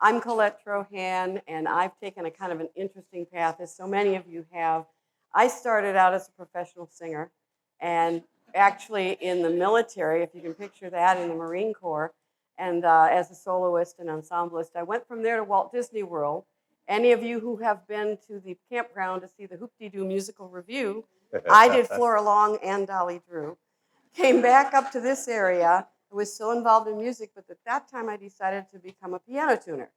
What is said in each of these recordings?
I'm Colette Trohan, and I've taken a kind of an interesting path, as so many of you have. I started out as a professional singer, and actually in the military, if you can picture that, in the Marine Corps, and as a soloist and ensemblist. I went from there to Walt Disney World. Any of you who have been to the campground to see the Hoop-Dee-Doo musical review, I did Flora Long and Dolly Drew. Came back up to this area. I was still involved in music, but at that time I decided to become a piano tuner.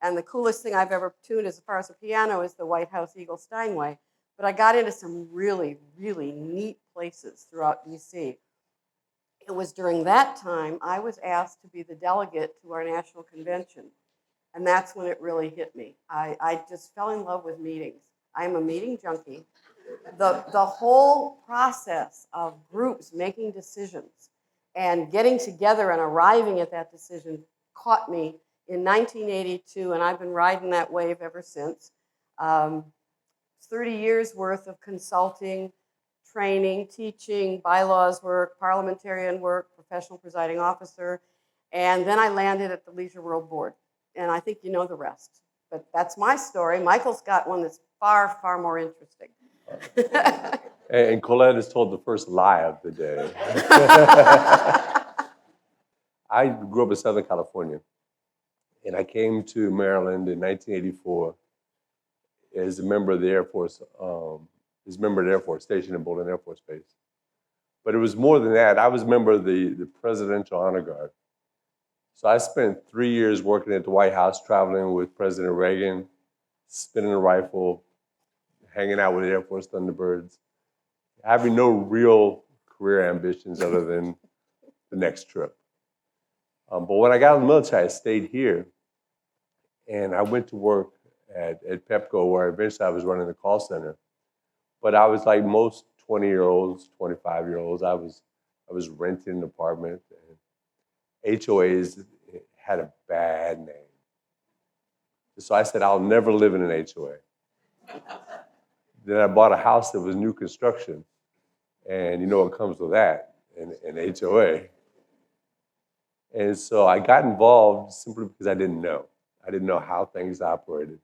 And the coolest thing I've ever tuned as far as a piano is the White House Eagle Steinway. But I got into some really, really neat places throughout DC. It was during that time I was asked to be the delegate to our national convention. And that's when it really hit me. I just fell in love with meetings. I'm a meeting junkie. The whole process of groups making decisions and getting together and arriving at that decision caught me in 1982, and I've been riding that wave ever since. 30 years worth of consulting, training, teaching, bylaws work, parliamentarian work, professional presiding officer, and then I landed at the Leisure World Board. And I think you know the rest. But that's my story. Michael's got one that's far, far more interesting. And Colette has told the first lie of the day. I grew up in Southern California, and I came to Maryland in 1984 as a member of the Air Force, stationed in Bolton Air Force Base. But it was more than that. I was a member of the Presidential Honor Guard. So I spent 3 years working at the White House, traveling with President Reagan, spinning a rifle, hanging out with Air Force Thunderbirds, having no real career ambitions other than the next trip. But when I got in the military, I stayed here, and I went to work at Pepco, where eventually I was running the call center. But I was like most 20-year-olds, 25-year-olds. I was renting an apartment, and HOAs had a bad name. So I said, I'll never live in an HOA. Then I bought a house that was new construction, and you know what comes with that, an HOA. And so I got involved simply because I didn't know. I didn't know how things operated.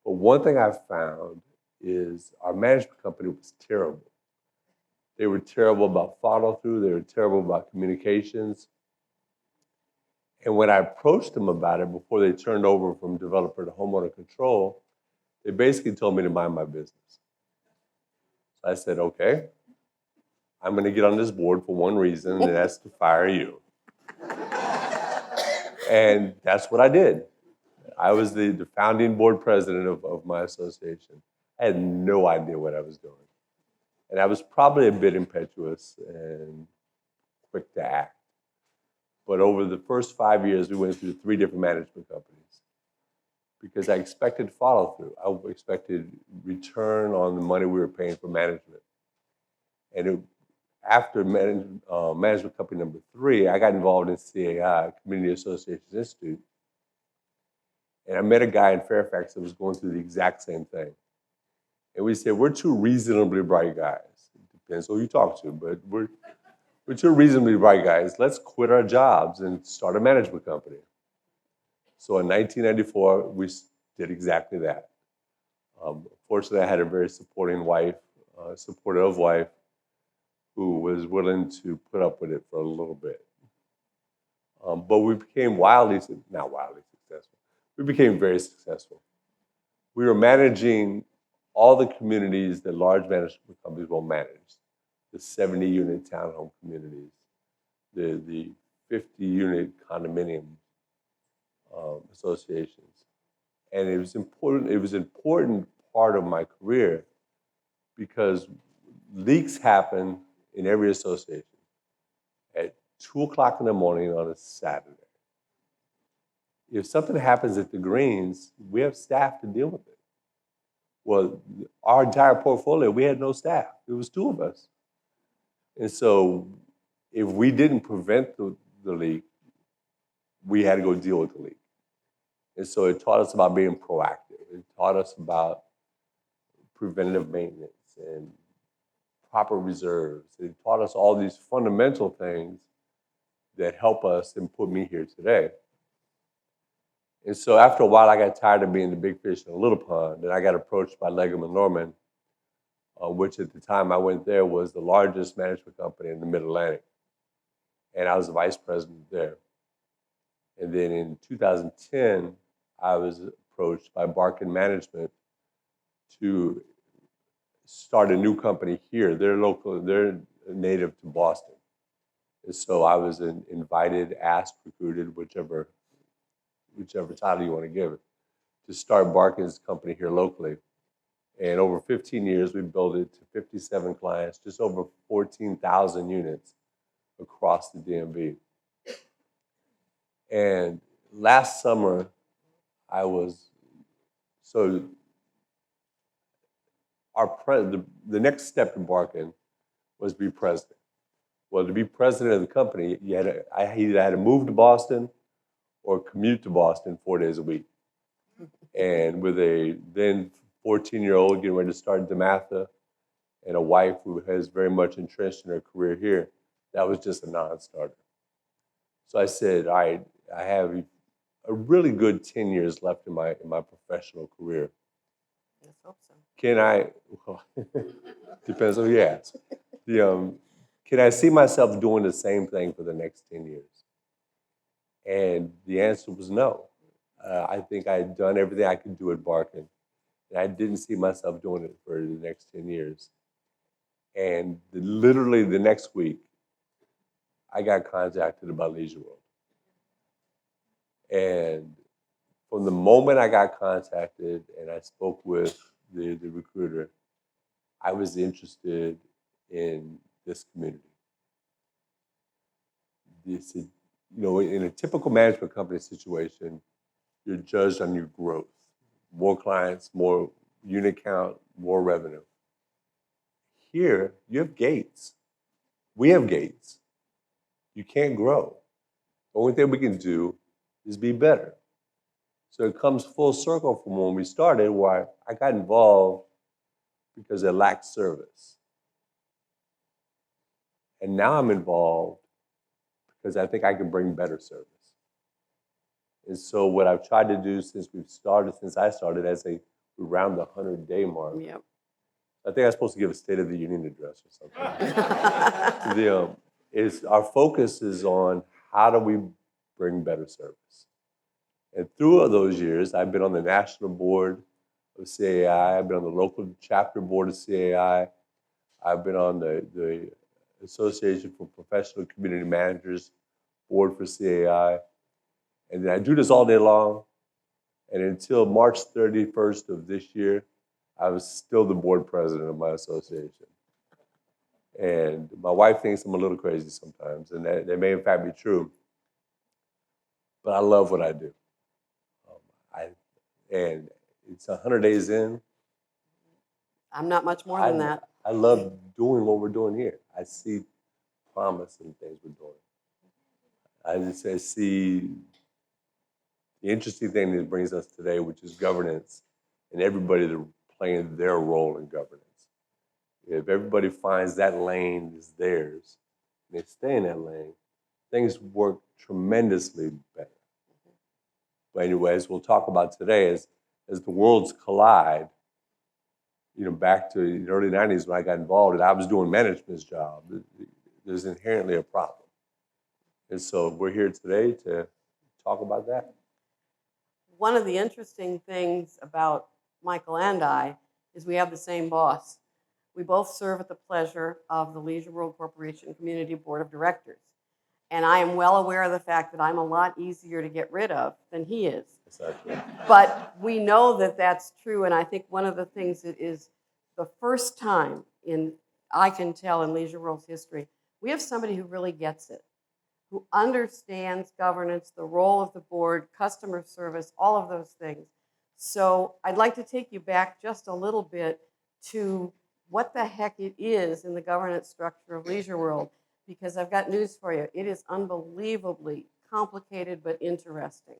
But one thing I found is our management company was terrible. They were terrible about follow-through. They were terrible about communications. And when I approached them about it before they turned over from developer to homeowner control, they basically told me to mind my business. So I said, okay, I'm going to get on this board for one reason, and that's to fire you. And that's what I did. I was the founding board president of my association. I had no idea what I was doing. And I was probably a bit impetuous and quick to act. But over the first 5 years, we went through 3 different management companies because I expected follow-through. I expected return on the money we were paying for management. And after management company number 3, I got involved in CAI, Community Associations Institute. And I met a guy in Fairfax that was going through the exact same thing. And we said, we're 2 reasonably bright guys. It depends who you talk to, but we're 2 reasonably bright guys. Let's quit our jobs and start a management company. So in 1994, we did exactly that. Fortunately, I had a very supportive wife who was willing to put up with it for a little bit. But we became not wildly successful. We became very successful. We were managing all the communities that large management companies will manage. The 70-unit townhome communities, the 50-unit condominium associations. And it was an important part of my career because leaks happen in every association at 2 o'clock in the morning on a Saturday. If something happens at the Greens, we have staff to deal with it. Well, our entire portfolio, we had no staff. It was 2 of us. And so if we didn't prevent the leak, we had to go deal with the leak. And so it taught us about being proactive. It taught us about preventative maintenance and proper reserves. It taught us all these fundamental things that help us and put me here today. And so after a while, I got tired of being the big fish in a little pond, and I got approached by Legum & Norman, which at the time I went there was the largest management company in the Mid-Atlantic. And I was the vice president there. And then in 2010, I was approached by Barkin Management to start a new company here. They're native to Boston. And so I was invited, asked, recruited, whichever title you want to give it, to start Barkin's company here locally. And over 15 years, we built it to 57 clients, just over 14,000 units across the DMV. And last summer, the next step in Barkin was to be president. Well, to be president of the company, I either had to move to Boston or commute to Boston 4 days a week. And with a then 14-year-old getting ready to start DeMatha and a wife who has very much entrenched in her career here, that was just a non-starter. So I said, all right, I have a really good 10 years left in my professional career. Let's hope so. Can I, well, depends on who you ask. Can I see myself doing the same thing for the next 10 years? And the answer was no. I think I had done everything I could do at Barkin, and I didn't see myself doing it for the next 10 years. And literally the next week, I got contacted about Leisure World. And from the moment I got contacted and I spoke with the recruiter, I was interested in this community. In a typical management company situation, you're judged on your growth. More clients, more unit count, more revenue. Here, you have gates. We have gates. You can't grow. The only thing we can do is be better. So it comes full circle from when we started, where I got involved because I lacked service. And now I'm involved because I think I can bring better service. And so what I've tried to do since I started, we round the 100-day mark. Yep. I think I'm supposed to give a State of the Union address or something. Our focus is on how do we bring better service. And through all those years, I've been on the national board of CAI. I've been on the local chapter board of CAI. I've been on the Association for Professional Community Managers board for CAI. And then I do this all day long. And until March 31st of this year, I was still the board president of my association. And my wife thinks I'm a little crazy sometimes, and that may in fact be true. But I love what I do. And it's 100 days in. I'm not much more than that. I love doing what we're doing here. I see promise in things we're doing. I see the interesting thing that brings us today, which is governance, and everybody playing their role in governance. If everybody finds that lane is theirs, and they stay in that lane, things work tremendously better. But anyway, as we'll talk about today, as the worlds collide, back to the early 90s when I got involved and I was doing management's job, there's inherently a problem. And so we're here today to talk about that. One of the interesting things about Michael and I is we have the same boss. We both serve at the pleasure of the Leisure World Corporation Community Board of Directors. And I am well aware of the fact that I'm a lot easier to get rid of than he is. Exactly. But we know that that's true, and I think one of the things that is the first time I can tell in Leisure World's history, we have somebody who really gets it, who understands governance, the role of the board, customer service, all of those things. So I'd like to take you back just a little bit to what the heck it is in the governance structure of Leisure World, because I've got news for you. It is unbelievably complicated but interesting.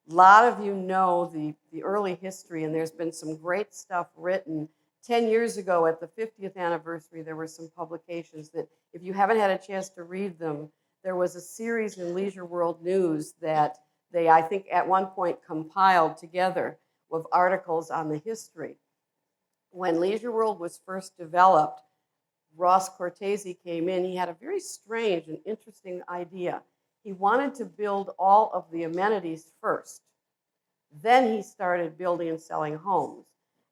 A lot of you know the early history, and there's been some great stuff written. 10 years ago, at the 50th anniversary, there were some publications that, if you haven't had a chance to read them, there was a series in Leisure World News that They, I think, at one point compiled together with articles on the history. When Leisure World was first developed, Ross Cortese came in. He had a very strange and interesting idea. He wanted to build all of the amenities first. Then he started building and selling homes.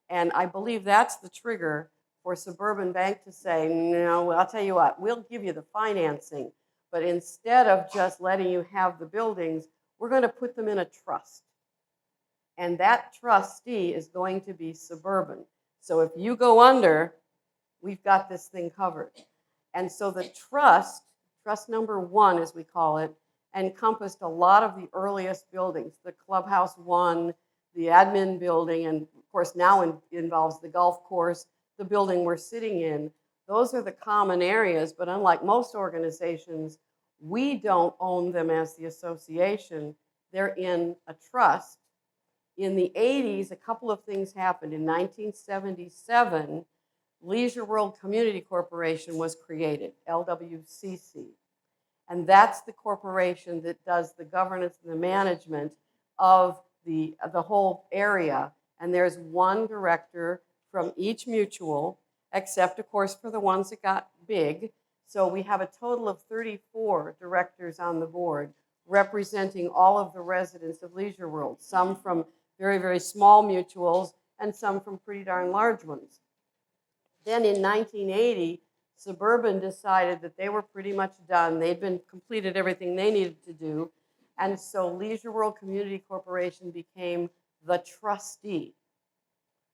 And I believe that's the trigger for Suburban Bank to say, no, I'll tell you what, we'll give you the financing, but instead of just letting you have the buildings, we're going to put them in a trust. And that trustee is going to be Suburban. So if you go under, we've got this thing covered. And so the trust number 1, as we call it, encompassed a lot of the earliest buildings, the Clubhouse 1, the admin building, and of course now involves the golf course, the building we're sitting in. Those are the common areas, but unlike most organizations, we don't own them as the association. They're in a trust. In the 80s, a couple of things happened. In 1977, Leisure World Community Corporation was created, LWCC. And that's the corporation that does the governance and the management of the whole area. And there's one director from each mutual, except, of course, for the ones that got big. So we have a total of 34 directors on the board representing all of the residents of Leisure World, some from very, very small mutuals and some from pretty darn large ones. Then in 1980, Suburban decided that they were pretty much done. They'd been completed everything they needed to do. And so Leisure World Community Corporation became the trustee.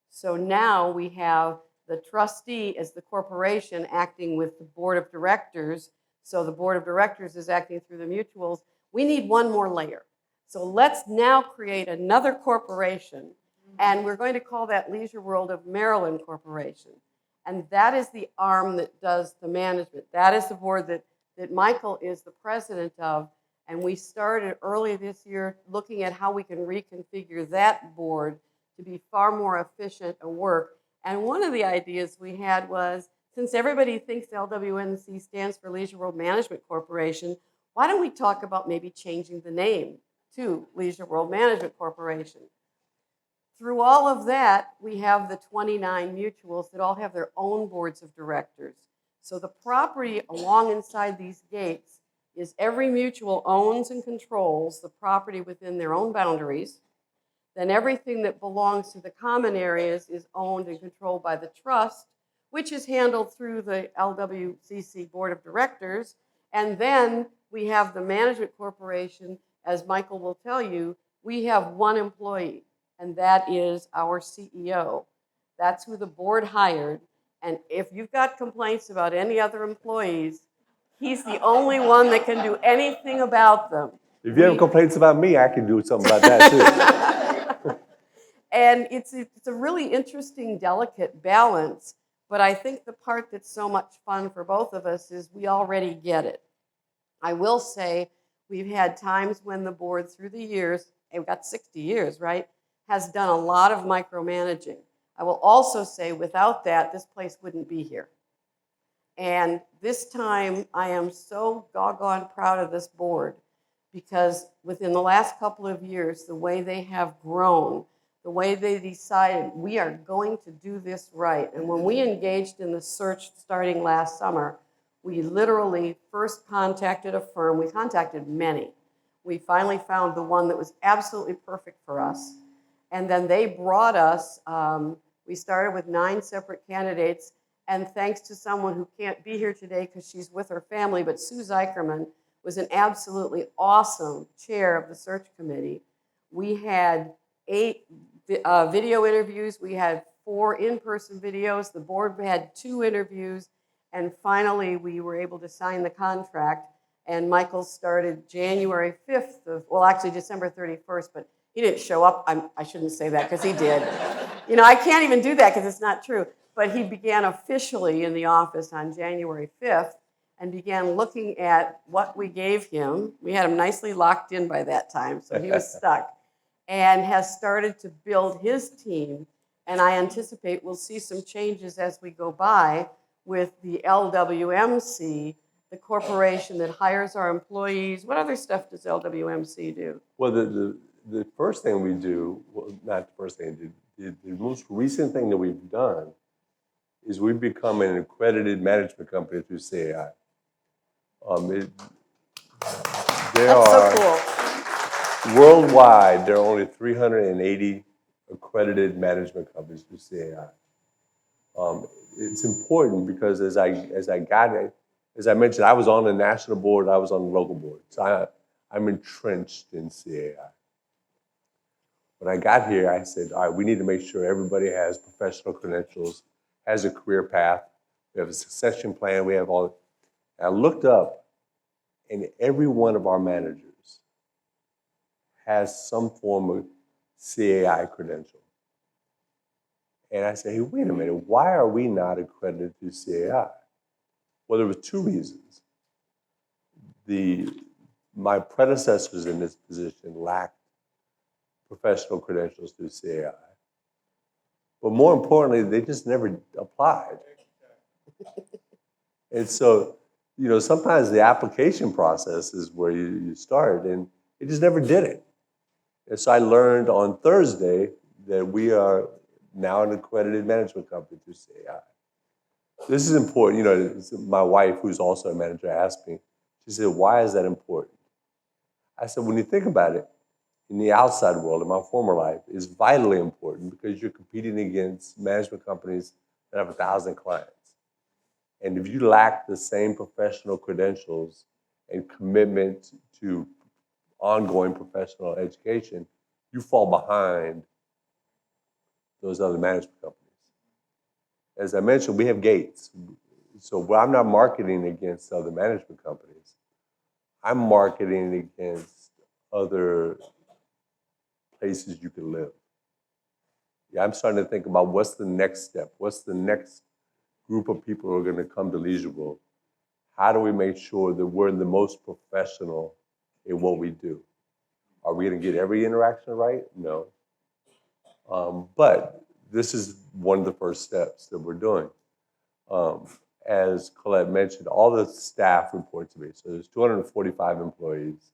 So now we have the trustee as the corporation acting with the board of directors. So the board of directors is acting through the mutuals. We need one more layer. So let's now create another corporation, and we're going to call that Leisure World of Maryland Corporation. And that is the arm that does the management. That is the board that Michael is the president of. And we started early this year looking at how we can reconfigure that board to be far more efficient at work. And one of the ideas we had was, since everybody thinks LWNC stands for Leisure World Management Corporation, why don't we talk about maybe changing the name to Leisure World Management Corporation? Through all of that, we have the 29 mutuals that all have their own boards of directors. So the property along inside these gates is every mutual owns and controls the property within their own boundaries. Then everything that belongs to the common areas is owned and controlled by the trust, which is handled through the LWCC Board of Directors. And then we have the management corporation. As Michael will tell you, we have one employee, and that is our CEO. That's who the board hired. And if you've got complaints about any other employees, he's the only one that can do anything about them. If you have complaints about me, I can do something about that too. And it's a really interesting, delicate balance. But I think the part that's so much fun for both of us is we already get it. I will say we've had times when the board through the years, and we've got 60 years, right, has done a lot of micromanaging. I will also say without that, this place wouldn't be here. And this time, I am so doggone proud of this board because within the last couple of years, the way they have grown, the way they decided we are going to do this right. And when we engaged in the search starting last summer, we literally first contacted a firm. We contacted many. We finally found the one that was absolutely perfect for us. And then they brought us, we started with 9 separate candidates. And thanks to someone who can't be here today because she's with her family, but Sue Zeicherman was an absolutely awesome chair of the search committee. We had 8 video interviews. We had 4 in-person videos. The board had 2 interviews. And finally, we were able to sign the contract. And Michael started January 5th of, well, actually December 31st, but he didn't show up. I shouldn't say that because he did. You know, I can't even do that because it's not true. But he began officially in the office on January 5th and began looking at what we gave him. We had him nicely locked in by that time, so he was stuck. And has started to build his team. And I anticipate we'll see some changes as we go by with the LWMC the corporation that hires our employees? What other stuff does LWMC do? Well, the first thing we do, well, not the first thing, the most recent thing that we've done is we've become an accredited management company through CAI. That's so cool. Worldwide, there are only 380 accredited management companies through CAI. It's important because as I mentioned, I was on the national board, I was on the local board. So I'm entrenched in CAI. When I got here, I said, all right, we need to make sure everybody has professional credentials, has a career path, we have a succession plan, we have all. And I looked up, and every one of our managers has some form of CAI credential. And I said, hey, wait a minute, why are we not accredited through CAI? Well, there were two reasons. My predecessors in this position lacked professional credentials through CAI. But more importantly, they just never applied. And so, sometimes the application process is where you start, and it just never did it. And so I learned on Thursday that we are now an accredited management company through CAI. This is important. My wife, who's also a manager, asked me, she said, why is that important? I said, when you think about it, in the outside world, in my former life, is vitally important because you're competing against management companies that have 1,000 clients. And if you lack the same professional credentials and commitment to ongoing professional education, you fall behind those other management companies. As I mentioned, we have gates. So I'm not marketing against other management companies. I'm marketing against other places you can live. Yeah, I'm starting to think about what's the next step? What's the next group of people who are going to come to Leisure World? How do we make sure that we're the most professional in what we do? Are we going to get every interaction right? No. But this is one of the first steps that we're doing. As Colette mentioned, all the staff report to me. So there's 245 employees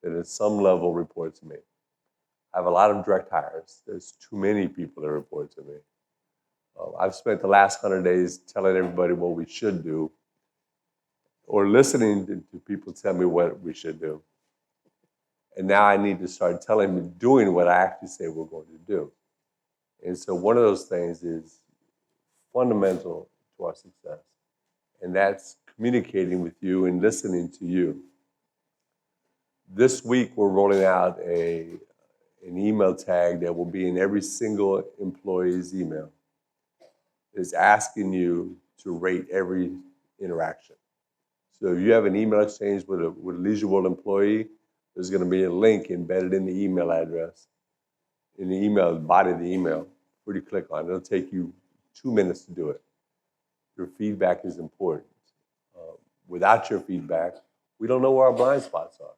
that at some level report to me. I have a lot of direct hires. There's too many people that report to me. I've spent the last 100 days telling everybody what we should do or listening to people tell me what we should do. And now I need to start doing what I actually say we're going to do. And so one of those things is fundamental to our success. And that's communicating with you and listening to you. This week, we're rolling out an email tag that will be in every single employee's email. It's asking you to rate every interaction. So if you have an email exchange with a Leisure World employee, there's going to be a link embedded in the email address, in the email, body of the email, where you click on it. It'll take you 2 minutes to do it. Your feedback is important. Without your feedback, we don't know where our blind spots are.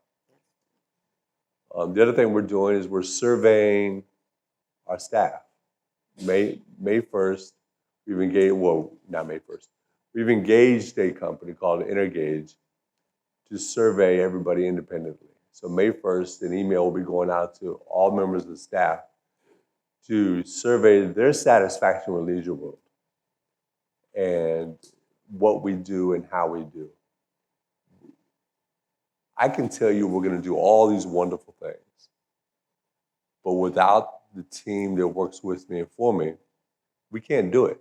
The other thing we're doing is we're surveying our staff. May 1st, we've engaged, well, not May 1st, we've engaged a company called Intergage to survey everybody independently. So May 1st, an email will be going out to all members of the staff to survey their satisfaction with Leisure World and what we do and how we do. I can tell you we're going to do all these wonderful things, but without the team that works with me and for me, we can't do it.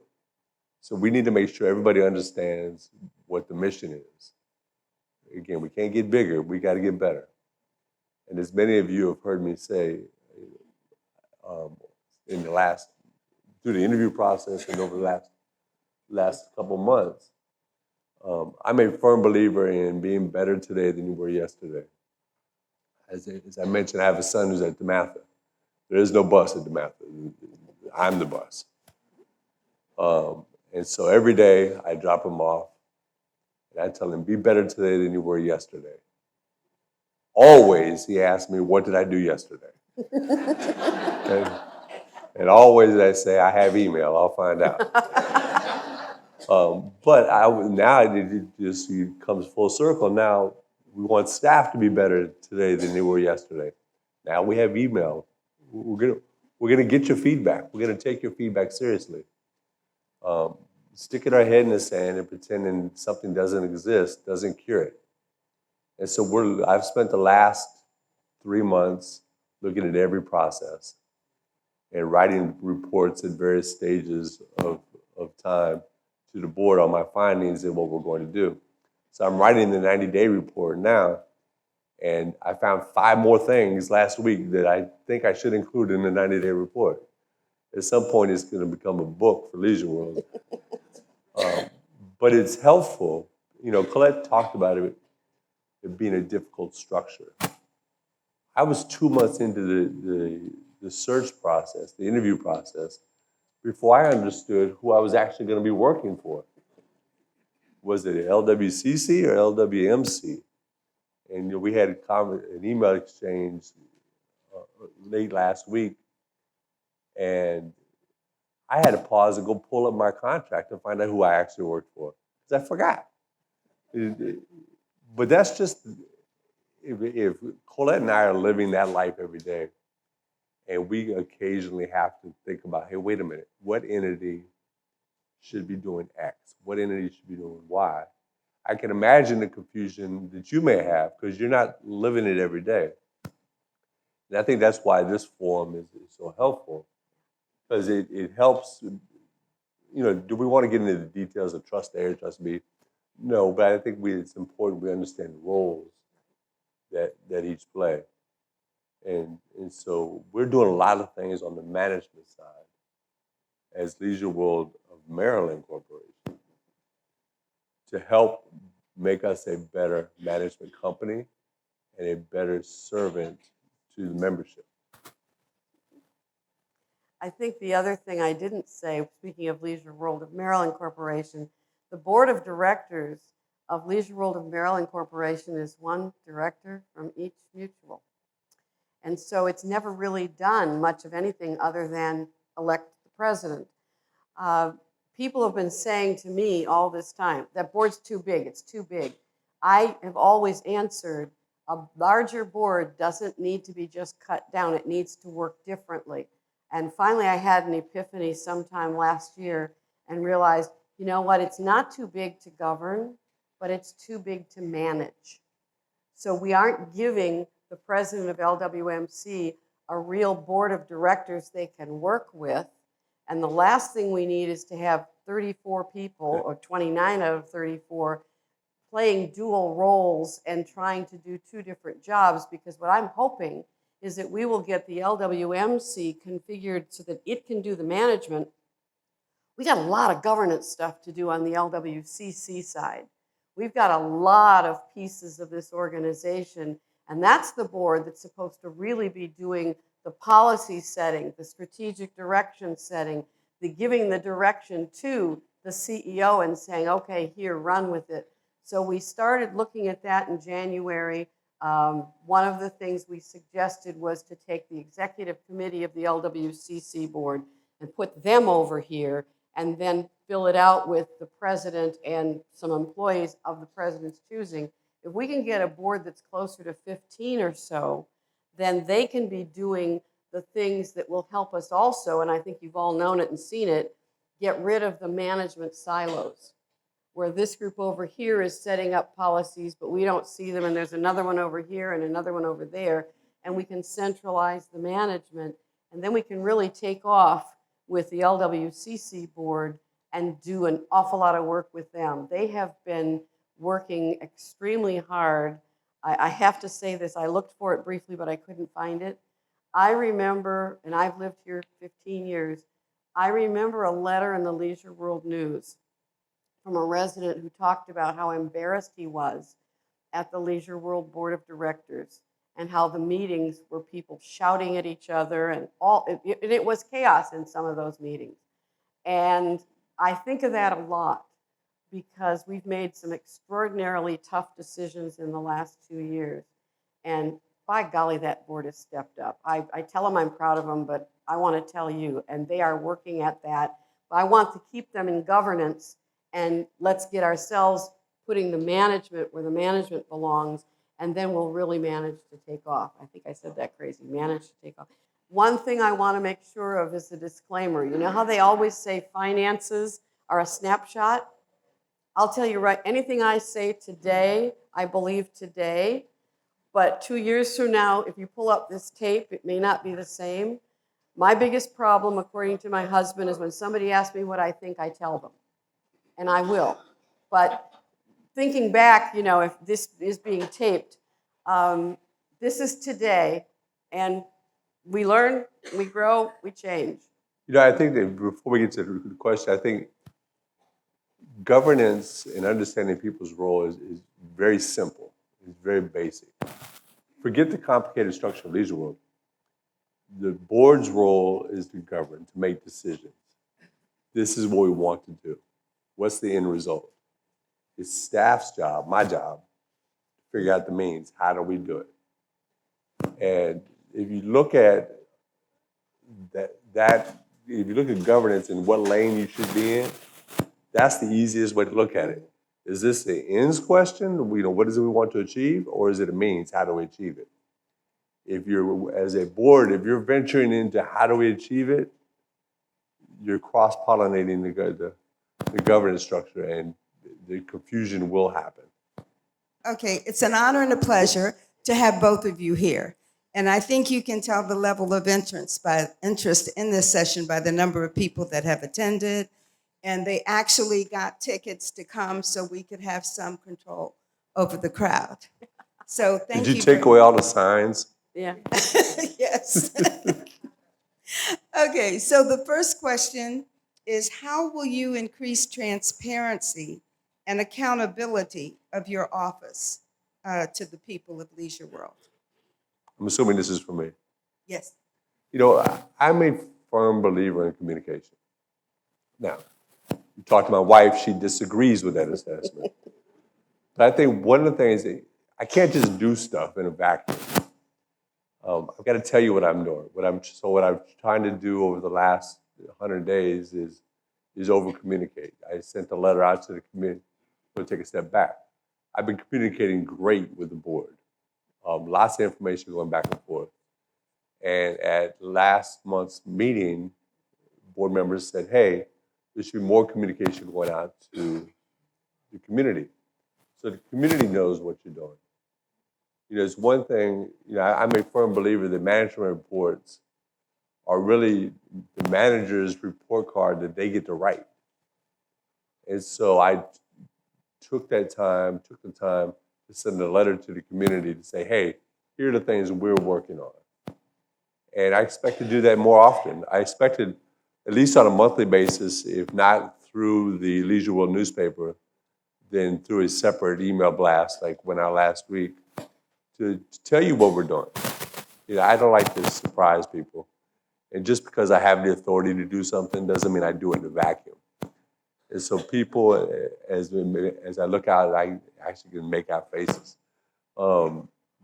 So we need to make sure everybody understands what the mission is. Again, we can't get bigger, we got to get better. And as many of you have heard me say through the interview process and over the last couple months, I'm a firm believer in being better today than you were yesterday. As I mentioned, I have a son who's at DeMatha. There is no bus at DeMatha. I'm the bus. And so every day I drop him off and I tell him, be better today than you were yesterday. Always he asks me, what did I do yesterday? And always I say, I have email, I'll find out. Now it just comes full circle. Now we want staff to be better today than they were yesterday. Now we have email. We're gonna get your feedback. We're gonna take your feedback seriously. Um, Sticking our head in the sand and pretending something doesn't exist doesn't cure it. And so I've spent the last 3 months looking at every process and writing reports at various stages of time to the board on my findings and what we're going to do. So I'm writing the 90-day report now, and I found 5 more things last week that I think I should include in the 90-day report. At some point, it's going to become a book for Leisure World. But it's helpful. Colette talked about it being a difficult structure. I was 2 months into the search process, the interview process, before I understood who I was actually going to be working for. Was it LWCC or LWMC? And we had an email exchange late last week, and I had to pause and go pull up my contract and find out who I actually worked for, because I forgot. But that's just, if Colette and I are living that life every day, and we occasionally have to think about, hey, wait a minute, what entity should be doing X? What entity should be doing Y? I can imagine the confusion that you may have because you're not living it every day. And I think that's why this forum is so helpful, because it helps. Do we want to get into the details of trust A or trust B? No, but I think it's important we understand the roles that each play. And so we're doing a lot of things on the management side as Leisure World of Maryland Corporation to help make us a better management company and a better servant to the membership. I think the other thing I didn't say, speaking of Leisure World of Maryland Corporation, the board of directors of Leisure World of Maryland Corporation is one director from each mutual. And so it's never really done much of anything other than elect the president. People have been saying to me all this time, that board's too big, it's too big. I have always answered, a larger board doesn't need to be just cut down, it needs to work differently. And finally, I had an epiphany sometime last year and realized, you know what, it's not too big to govern, but it's too big to manage. So we aren't giving the president of LWMC a real board of directors they can work with. And the last thing we need is to have 34 people, or 29 out of 34, playing dual roles and trying to do 2 different jobs, because what I'm hoping is that we will get the LWMC configured so that it can do the management. We got a lot of governance stuff to do on the LWCC side. We've got a lot of pieces of this organization, and that's the board that's supposed to really be doing the policy setting, the strategic direction setting, the giving the direction to the CEO and saying, okay, here, run with it. So we started looking at that in January. One of the things we suggested was to take the executive committee of the LWCC board and put them over here, and then fill it out with the president and some employees of the president's choosing. If we can get a board that's closer to 15 or so, then they can be doing the things that will help us also, and I think you've all known it and seen it, get rid of the management silos, where this group over here is setting up policies, but we don't see them, and there's another one over here and another one over there, and we can centralize the management, and then we can really take off with the LWCC board and do an awful lot of work with them. They have been working extremely hard. I have to say this, I looked for it briefly, but I couldn't find it. I remember, and I've lived here 15 years, I remember a letter in the Leisure World News from a resident who talked about how embarrassed he was at the Leisure World Board of Directors and how the meetings were people shouting at each other, and it was chaos in some of those meetings. And I think of that a lot because we've made some extraordinarily tough decisions in the last 2 years. And by golly, that board has stepped up. I tell them I'm proud of them, but I want to tell you, and they are working at that. But I want to keep them in governance and let's get ourselves putting the management where the management belongs, and then we'll really manage to take off. I think I said that crazy, manage to take off. One thing I want to make sure of is a disclaimer. You know how they always say finances are a snapshot? I'll tell you right, anything I say today, I believe today, but 2 years from now, if you pull up this tape, it may not be the same. My biggest problem, according to my husband, is when somebody asks me what I think, I tell them. And I will. But thinking back, you know, if this is being taped, this is today, and we learn, we grow, we change. You know, I think that before we get to the question, I think governance and understanding people's role is very simple. It's very basic. Forget the complicated structure of leisure world. The board's role is to govern, to make decisions. This is what we want to do. What's the end result? It's staff's job, my job, to figure out the means. How do we do it? And if you look at if you look at governance and what lane you should be in, that's the easiest way to look at it. Is this the ends question? You know, what is it we want to achieve? Or is it a means? How do we achieve it? If you're, as a board, if you're venturing into how do we achieve it, you're cross-pollinating the governance structure, and the confusion will happen. Okay, it's an honor and a pleasure to have both of you here. And I think you can tell the level of interest in this session by the number of people that have attended. And they actually got tickets to come so we could have some control over the crowd. So thank you. Did you take away all the signs? Yeah. Yes. Okay, so the first question is, how will you increase transparency and accountability of your office to the people of Leisure World? I'm assuming this is for me. Yes. You know, I'm a firm believer in communication. Now, you talk to my wife, she disagrees with that assessment. But I think one of the things, I can't just do stuff in a vacuum. I've got to tell you what I'm doing. What I'm trying to do over the last 100 days is over-communicate. I sent a letter out to the committee. I'm going to take a step back. I've been communicating great with the board. Lots of information going back and forth. And at last month's meeting, board members said, hey, there should be more communication going out to the community, so the community knows what you're doing. You know, it's one thing, you know, I'm a firm believer that management reports are really the manager's report card that they get to write. And so I took the time to send a letter to the community to say, hey, here are the things we're working on. And I expect to do that more often. I expected, at least on a monthly basis, if not through the Leisure World newspaper, then through a separate email blast like went out last week, to tell you what we're doing. You know, I don't like to surprise people. And just because I have the authority to do something doesn't mean I do it in a vacuum. And so people, as I look out, I actually can make out faces.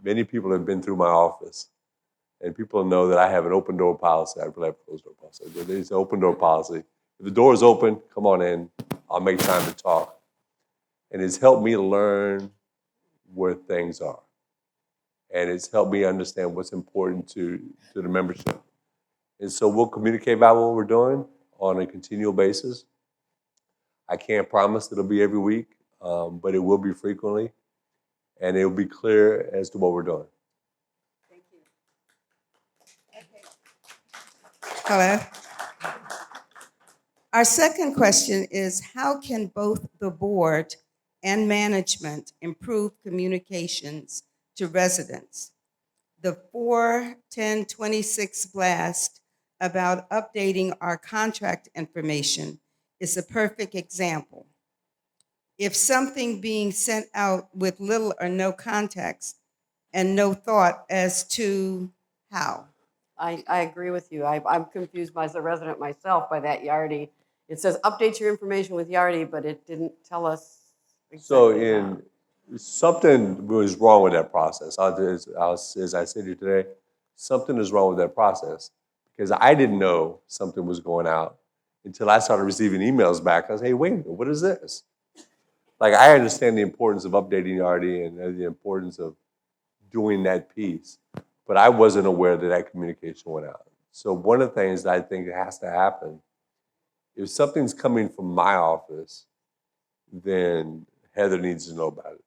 Many people have been through my office, and people know that I have an open door policy. I really have a closed door policy. There's an open door policy. If the door is open, come on in. I'll make time to talk. And it's helped me learn where things are. And it's helped me understand what's important to the membership. And so we'll communicate about what we're doing on a continual basis. I can't promise that it'll be every week, but it will be frequently. And it'll be clear as to what we're doing. Thank you. Okay. Hello. Our second question is, how can both the board and management improve communications to residents? The 4/10/26 blast about updating our contract information is a perfect example. If something being sent out with little or no context and no thought as to how. I agree with you. I'm confused as a resident myself by that Yardi. It says update your information with Yardi, but it didn't tell us exactly how. Something was wrong with that process. As I said here today, something is wrong with that process, because I didn't know something was going out, until I started receiving emails back. I was, hey, wait a minute, what is this? Like, I understand the importance of updating Yardi and the importance of doing that piece, but I wasn't aware that that communication went out. So one of the things that I think has to happen, if something's coming from my office, then Heather needs to know about it.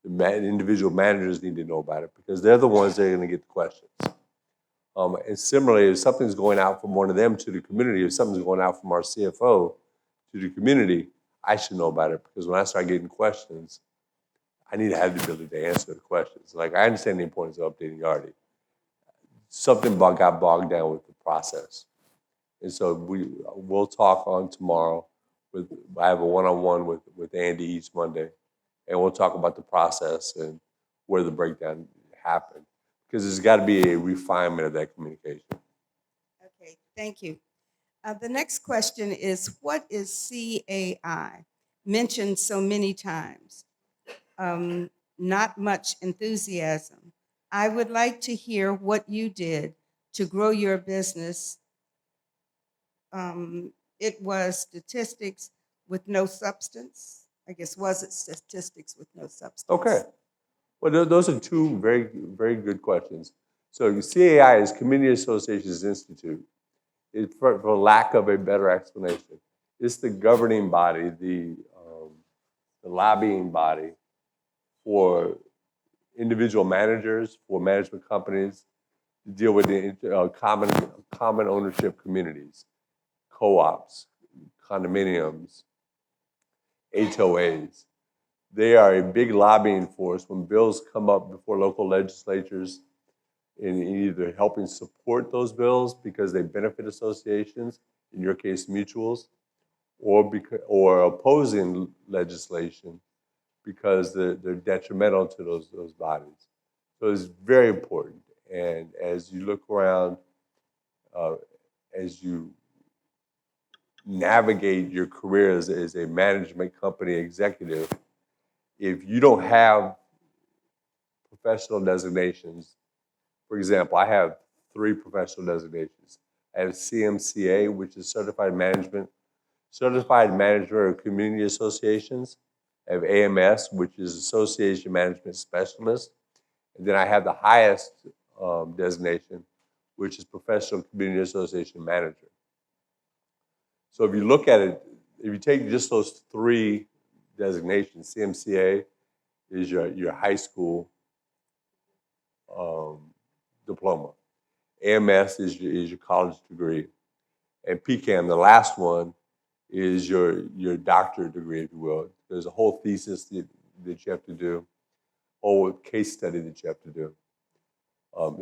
The individual managers need to know about it because they're the ones that are going to get the questions. And similarly, if something's going out from one of them to the community, if something's going out from our CFO to the community, I should know about it because when I start getting questions, I need to have the ability to answer the questions. Like, I understand the importance of updating Yardi. Something got bogged down with the process. And so we'll talk on tomorrow. I have a one-on-one with Andy each Monday, and we'll talk about the process and where the breakdown happened. Because there's got to be a refinement of that communication. Okay, thank you. The next question is, what is CAI? Mentioned so many times. Not much enthusiasm. I would like to hear what you did to grow your business. It was statistics with no substance. I guess, was it statistics with no substance? Okay. Well, those are two very, very good questions. So CAI is Community Associations Institute. For lack of a better explanation, it's the governing body, the lobbying body for individual managers, for management companies to deal with the common ownership communities, co-ops, condominiums, HOAs. They are a big lobbying force when bills come up before local legislatures in either helping support those bills because they benefit associations, in your case mutuals, or opposing legislation because they're detrimental to those bodies. So it's very important. And as you look around, as you navigate your career as a management company executive, if you don't have professional designations, for example, I have 3 professional designations. I have CMCA, which is Certified Manager of Community Associations. I have AMS, which is Association Management Specialist. And then I have the highest designation, which is Professional Community Association Manager. So if you look at it, if you take just those 3 designations, CMCA is your high school diploma. AMS is your college degree. And PCAM, the last one, is your doctorate degree, if you will. There's a whole thesis that you have to do, whole case study that you have to do.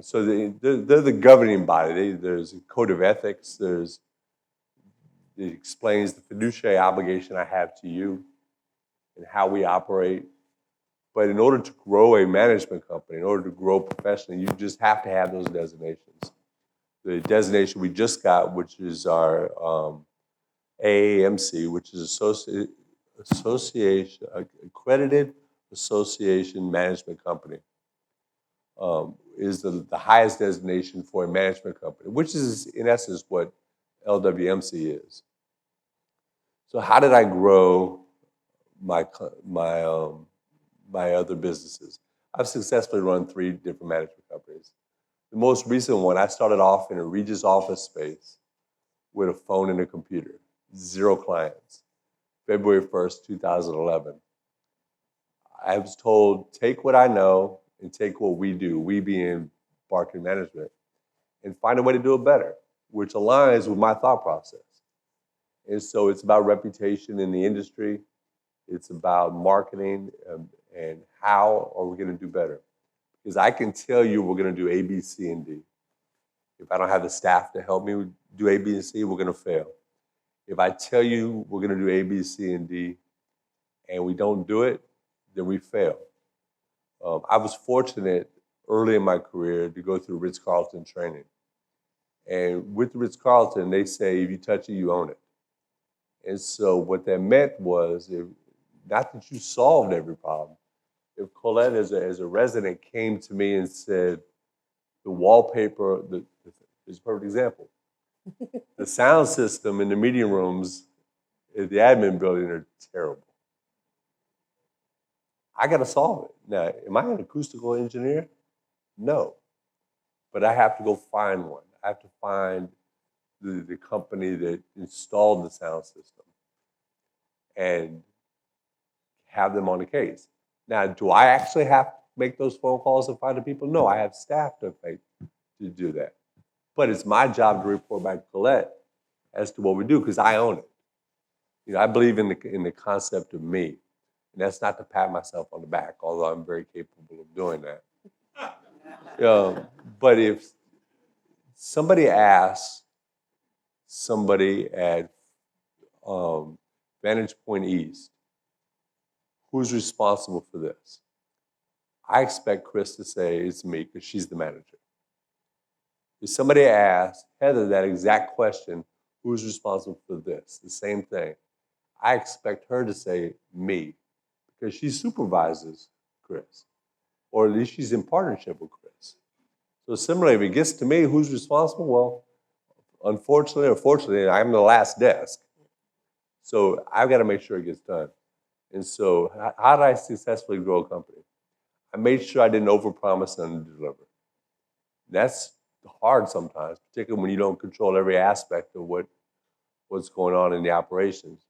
So they're the governing body. There's a code of ethics. It explains the fiduciary obligation I have to you and how we operate. But in order to grow a management company, in order to grow professionally, you just have to have those designations. The designation we just got, which is our AAMC, which is Accredited Association Management Company, is the highest designation for a management company, which is in essence what LWMC is. So how did I grow my other businesses? I've successfully run 3 different management companies. The most recent one, I started off in a Regis office space with a phone and a computer, 0 clients, February 1st, 2011. I was told, take what I know and take what we do, we being Barclay Management, and find a way to do it better, which aligns with my thought process. And so it's about reputation in the industry. It's about marketing and how are we going to do better. Because I can tell you we're going to do A, B, C, and D. If I don't have the staff to help me do A, B, and C, we're going to fail. If I tell you we're going to do A, B, C, and D, and we don't do it, then we fail. I was fortunate early in my career to go through Ritz-Carlton training. And with Ritz-Carlton, they say, if you touch it, you own it. And so what that meant was, not that you solved every problem. If Colette, as a resident, came to me and said, the wallpaper, is a perfect example. The sound system in the meeting rooms at the admin building are terrible. I got to solve it. Now, am I an acoustical engineer? No. But I have to go find one. I have to find the company that installed the sound system and have them on the case. Now, do I actually have to make those phone calls and find the people? No, I have staff to do that. But it's my job to report back to Colette as to what we do because I own it. I believe in the concept of me. And that's not to pat myself on the back, although I'm very capable of doing that. But if somebody asks somebody at Vantage Point East, who's responsible for this? I expect Chris to say it's me because she's the manager. If somebody asks Heather that exact question, who's responsible for this? The same thing. I expect her to say me because she supervises Chris, or at least she's in partnership with Chris. So similarly, if it gets to me, who's responsible? Well, unfortunately or fortunately, I'm the last desk. So I've got to make sure it gets done. And so how did I successfully grow a company? I made sure I didn't overpromise and underdeliver. That's hard sometimes, particularly when you don't control every aspect of what's going on in the operations.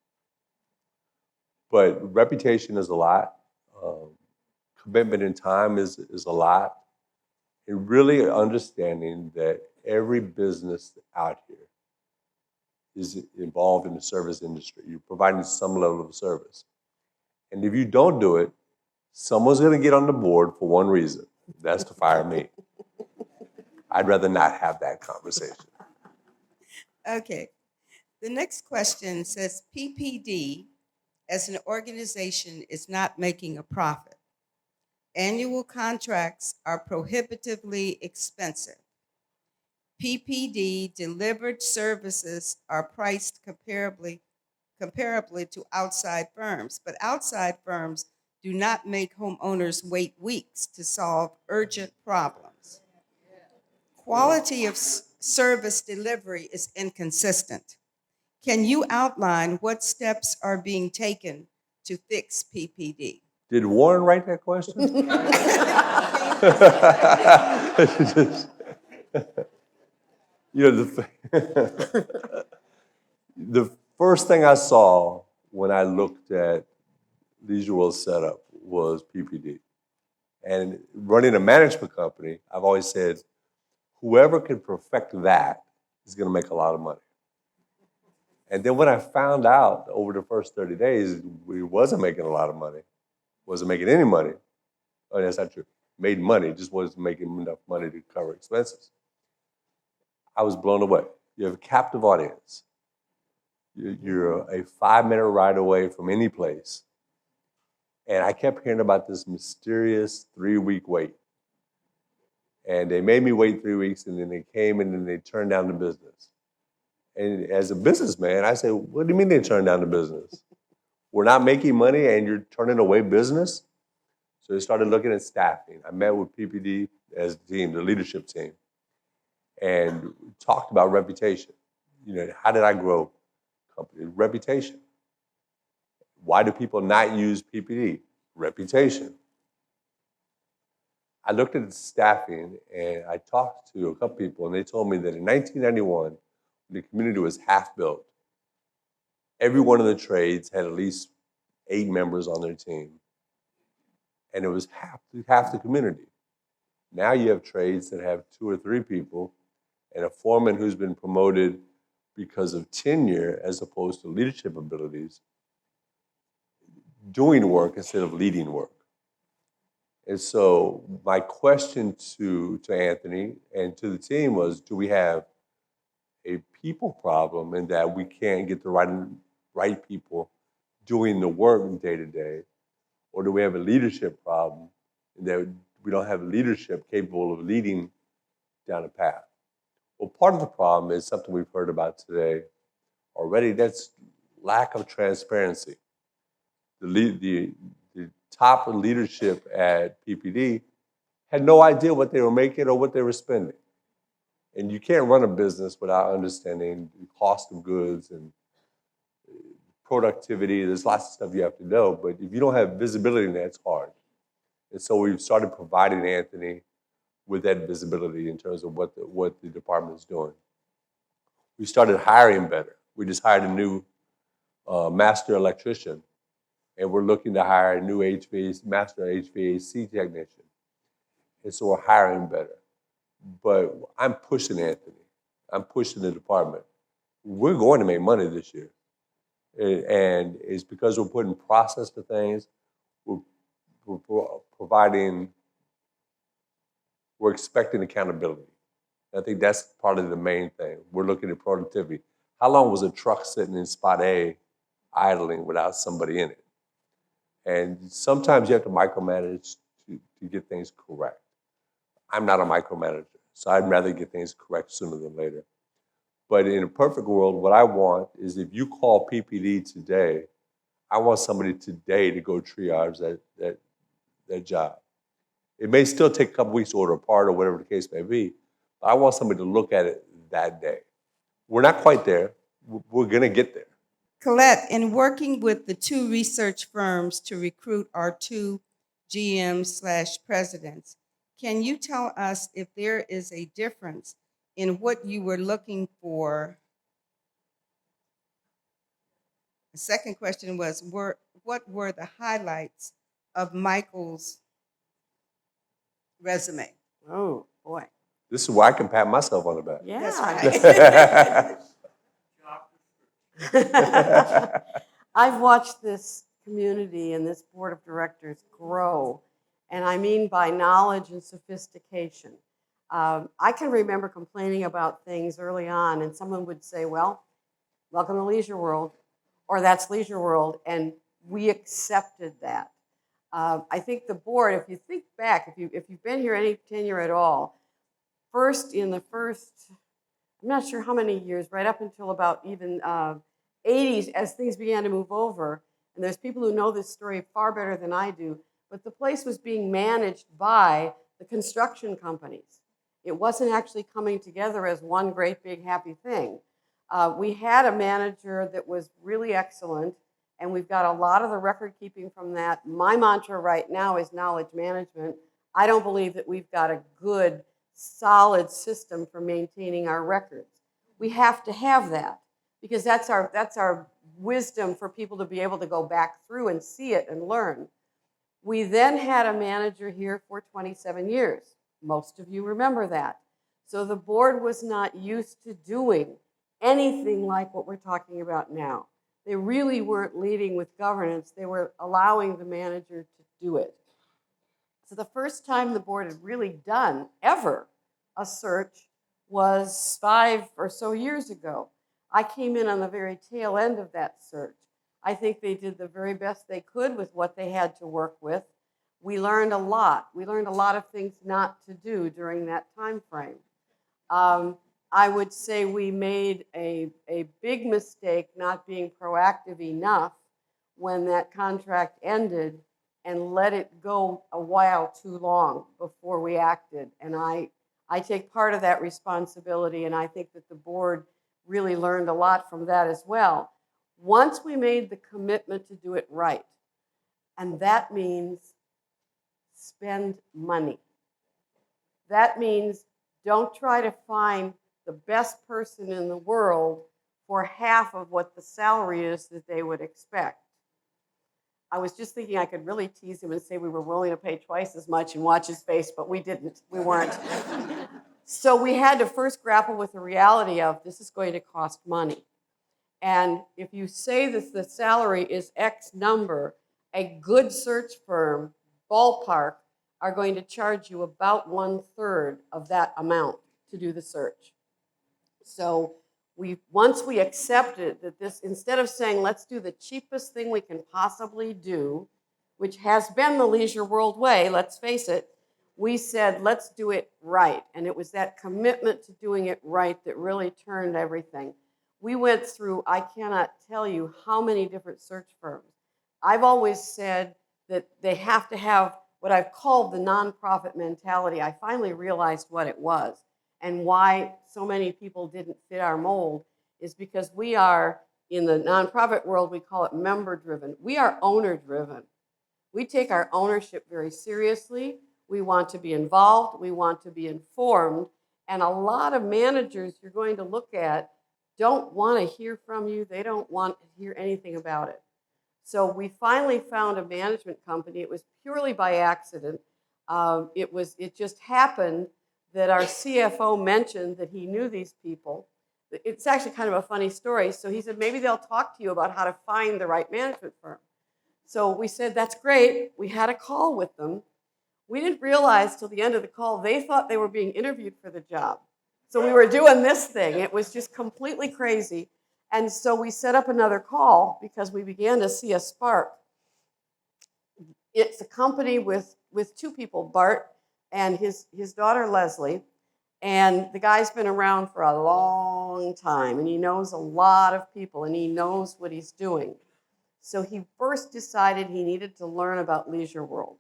But reputation is a lot. Commitment in time is a lot. And really understanding that every business out here is involved in the service industry. You're providing some level of service. And if you don't do it, someone's going to get on the board for one reason. That's to fire me. I'd rather not have that conversation. Okay. The next question says PPD as an organization is not making a profit. Annual contracts are prohibitively expensive. PPD delivered services are priced comparably to outside firms, but outside firms do not make homeowners wait weeks to solve urgent problems. Quality of service delivery is inconsistent. Can you outline what steps are being taken to fix PPD? Did Warren write that question? The first thing I saw when I looked at Leisure World's setup was PPD. And running a management company, I've always said, whoever can perfect that is going to make a lot of money. And then when I found out over the first 30 days, we wasn't making a lot of money, wasn't making any money. Oh, that's not true. Made money, just wasn't making enough money to cover expenses. I was blown away. You have a captive audience. You're a 5-minute ride away from any place. And I kept hearing about this mysterious 3-week wait. And they made me wait 3 weeks, and then they came and then they turned down the business. And as a businessman, I said, what do you mean they turned down the business? We're not making money and you're turning away business? So they started looking at staffing. I met with PPD as the team, the leadership team, and talked about reputation. How did I grow company? Reputation. Why do people not use PPD? Reputation. I looked at the staffing and I talked to a couple people and they told me that in 1991, when the community was half built, every one of the trades had at least 8 members on their team. And it was half the community. Now you have trades that have 2 or 3 people and a foreman who's been promoted because of tenure as opposed to leadership abilities, doing work instead of leading work. And so my question to Anthony and to the team was, do we have a people problem in that we can't get the right people doing the work day to day? Or do we have a leadership problem in that we don't have leadership capable of leading down a path? Well, part of the problem is something we've heard about today already. That's lack of transparency. The top leadership at PPD had no idea what they were making or what they were spending. And you can't run a business without understanding the cost of goods and productivity. There's lots of stuff you have to know, but if you don't have visibility in that, it's hard. And so we've started providing Anthony with that visibility in terms of what the department is doing. We started hiring better. We just hired a new master electrician, and we're looking to hire a new master HVAC technician. And so we're hiring better. But I'm pushing Anthony. I'm pushing the department. We're going to make money this year. And it's because we're putting process to things. We're providing, we're expecting accountability. I think that's probably the main thing. We're looking at productivity. How long was a truck sitting in spot A idling without somebody in it? And sometimes you have to micromanage to get things correct. I'm not a micromanager, so I'd rather get things correct sooner than later. But in a perfect world, what I want is if you call PPD today, I want somebody today to go triage that job. It may still take a couple weeks to order a part or whatever the case may be, but I want somebody to look at it that day. We're not quite there. We're going to get there. Colette, in working with the 2 research firms to recruit our 2 GMs/presidents, can you tell us if there is a difference in what you were looking for? The second question was, what were the highlights of Michael's resume? Oh, boy. This is where I can pat myself on the back. Yeah. That's right. I've watched this community and this board of directors grow, and I mean by knowledge and sophistication. I can remember complaining about things early on, and someone would say, well, welcome to Leisure World, or that's Leisure World, and we accepted that. I think the board, if you think back, if you've been here any tenure at all, in the first, I'm not sure how many years, right up until about even 80s, as things began to move over, and there's people who know this story far better than I do, but the place was being managed by the construction companies. It wasn't actually coming together as one great big happy thing. We had a manager that was really excellent, and we've got a lot of the record keeping from that. My mantra right now is knowledge management. I don't believe that we've got a good, solid system for maintaining our records. We have to have that because that's our wisdom for people to be able to go back through and see it and learn. We then had a manager here for 27 years. Most of you remember that. So the board was not used to doing anything like what we're talking about now. They really weren't leading with governance. They were allowing the manager to do it. So the first time the board had really done, ever, a search was 5 or so years ago. I came in on the very tail end of that search. I think they did the very best they could with what they had to work with. We learned a lot. We learned a lot of things not to do during that time frame. I would say we made a big mistake not being proactive enough when that contract ended and let it go a while too long before we acted. And I take part of that responsibility, and I think that the board really learned a lot from that as well. Once we made the commitment to do it right, and that means spend money. That means don't try to find the best person in the world for half of what the salary is that they would expect. I was just thinking I could really tease him and say we were willing to pay twice as much and watch his face, but we didn't. We weren't. So we had to first grapple with the reality of this is going to cost money. And if you say that the salary is X number, a good search firm, ballpark, are going to charge you about 1/3 of that amount to do the search. So once we accepted that this, instead of saying let's do the cheapest thing we can possibly do, which has been the Leisure World way, let's face it, we said let's do it right. And it was that commitment to doing it right that really turned everything. We went through, I cannot tell you how many different search firms. I've always said that they have to have what I've called the nonprofit mentality. I finally realized what it was. and why so many people didn't fit our mold is because we are, in the nonprofit world, we call it member-driven. We are owner-driven. We take our ownership very seriously. We want to be involved. We want to be informed. And a lot of managers you're going to look at don't want to hear from you. They don't want to hear anything about it. So we finally found a management company. It was purely by accident. It just happened that our CFO mentioned that he knew these people. It's actually kind of a funny story. So he said, maybe they'll talk to you about how to find the right management firm. So we said, that's great. We had a call with them. We didn't realize till the end of the call, they thought they were being interviewed for the job. So we were doing this thing. It was just completely crazy. And so we set up another call because we began to see a spark. It's a company with two people, Bart and his daughter, Leslie. And the guy's been around for a long time, and he knows a lot of people, and he knows what he's doing. So he first decided he needed to learn about Leisure World,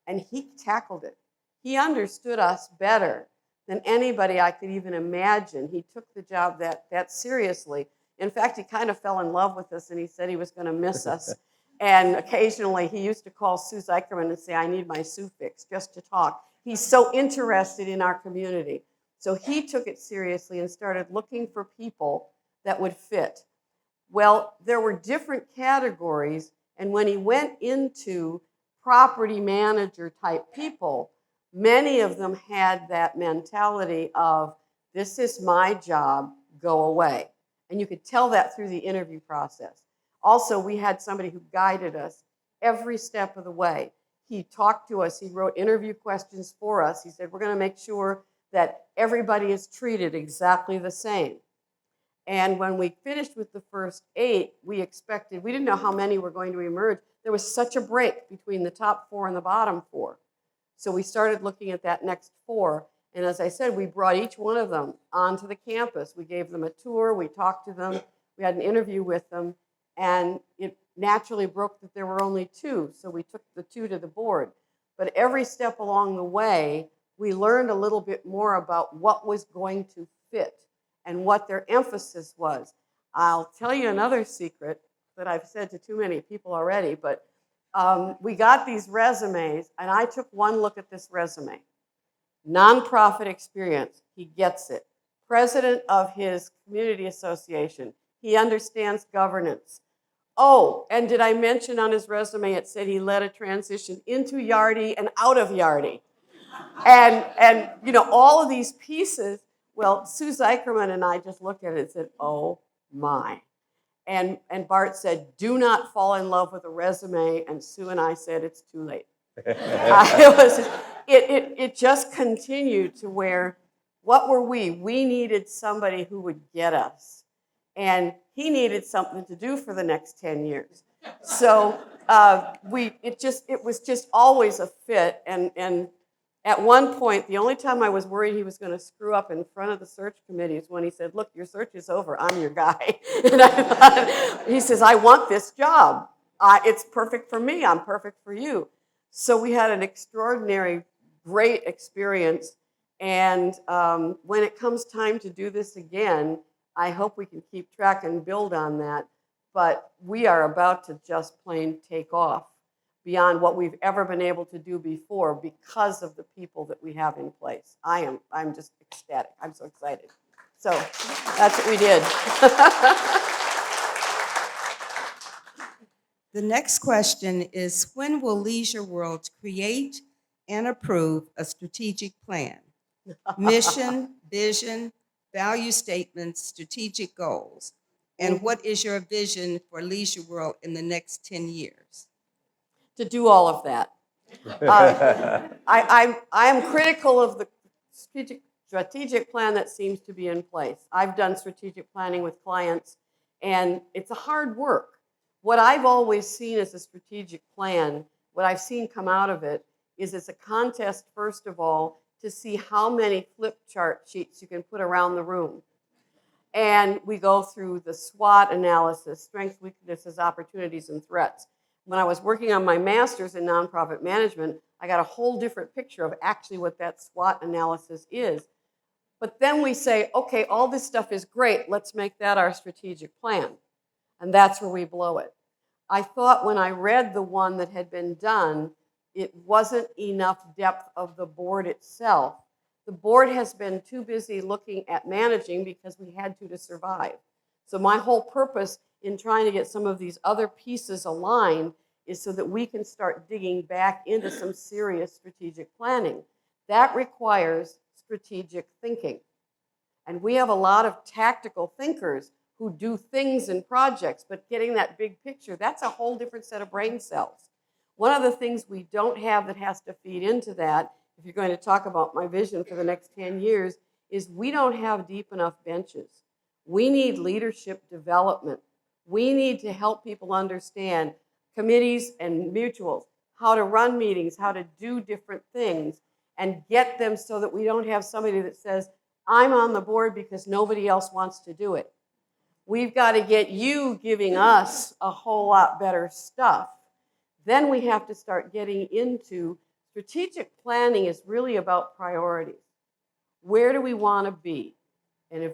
and he tackled it. He understood us better than anybody I could even imagine. He took the job that seriously. In fact, he kind of fell in love with us, and he said he was going to miss us. And occasionally, he used to call Sue Zeikerman and say, I need my Sue fix, just to talk. He's so interested in our community. So he took it seriously and started looking for people that would fit. Well, there were different categories, and when he went into property manager type people, many of them had that mentality of, this is my job, go away. And you could tell that through the interview process. Also, we had somebody who guided us every step of the way. He talked to us. He wrote interview questions for us. He said, we're going to make sure that everybody is treated exactly the same. And when we finished with the first 8, we didn't know how many were going to emerge. There was such a break between the top 4 and the bottom 4. So we started looking at that next 4. And as I said, we brought each one of them onto the campus. We gave them a tour. We talked to them. We had an interview with them. And it naturally broke that there were only 2. So we took the 2 to the board. But every step along the way, we learned a little bit more about what was going to fit and what their emphasis was. I'll tell you another secret that I've said to too many people already, but we got these resumes, and I took one look at this resume. Nonprofit experience, he gets it. President of his community association, he understands governance. Oh, and did I mention on his resume, it said he led a transition into Yardie and out of Yardie. And you know, all of these pieces, well, Sue Zeikerman and I just looked at it and said, oh my. And Bart said, do not fall in love with a resume. And Sue and I said, it's too late. It just continued to where, what were we? We needed somebody who would get us. And he needed something to do for the next 10 years. So it was just always a fit. And at one point, the only time I was worried he was going to screw up in front of the search committee is when he said, look, your search is over. I'm your guy. And I thought, he says, I want this job. It's perfect for me. I'm perfect for you. So we had an extraordinary, great experience. And when it comes time to do this again, I hope we can keep track and build on that. But we are about to just plain take off beyond what we've ever been able to do before because of the people that we have in place. I'm just ecstatic. I'm so excited. So that's what we did. The next question is, when will Leisure World create and approve a strategic plan? Mission, vision, value statements, strategic goals. And what is your vision for Leisure World in the next 10 years? To do all of that. I am critical of the strategic plan that seems to be in place. I've done strategic planning with clients, and it's a hard work. What I've always seen as a strategic plan, what I've seen come out of it, is it's a contest, first of all, to see how many flip chart sheets you can put around the room. And we go through the SWOT analysis, strengths, weaknesses, opportunities, and threats. When I was working on my master's in nonprofit management, I got a whole different picture of actually what that SWOT analysis is. But then we say, okay, all this stuff is great. Let's make that our strategic plan. And that's where we blow it. I thought when I read the one that had been done, it wasn't enough depth of the board itself. The board has been too busy looking at managing because we had to survive. So my whole purpose in trying to get some of these other pieces aligned is so that we can start digging back into some serious strategic planning. That requires strategic thinking. And we have a lot of tactical thinkers who do things in projects, but getting that big picture, that's a whole different set of brain cells. One of the things we don't have that has to feed into that, if you're going to talk about my vision for the next 10 years, is we don't have deep enough benches. We need leadership development. We need to help people understand committees and mutuals, how to run meetings, how to do different things, and get them so that we don't have somebody that says, I'm on the board because nobody else wants to do it. We've got to get you giving us a whole lot better stuff. Then we have to start getting into strategic planning is really about priorities. Where do we want to be? And if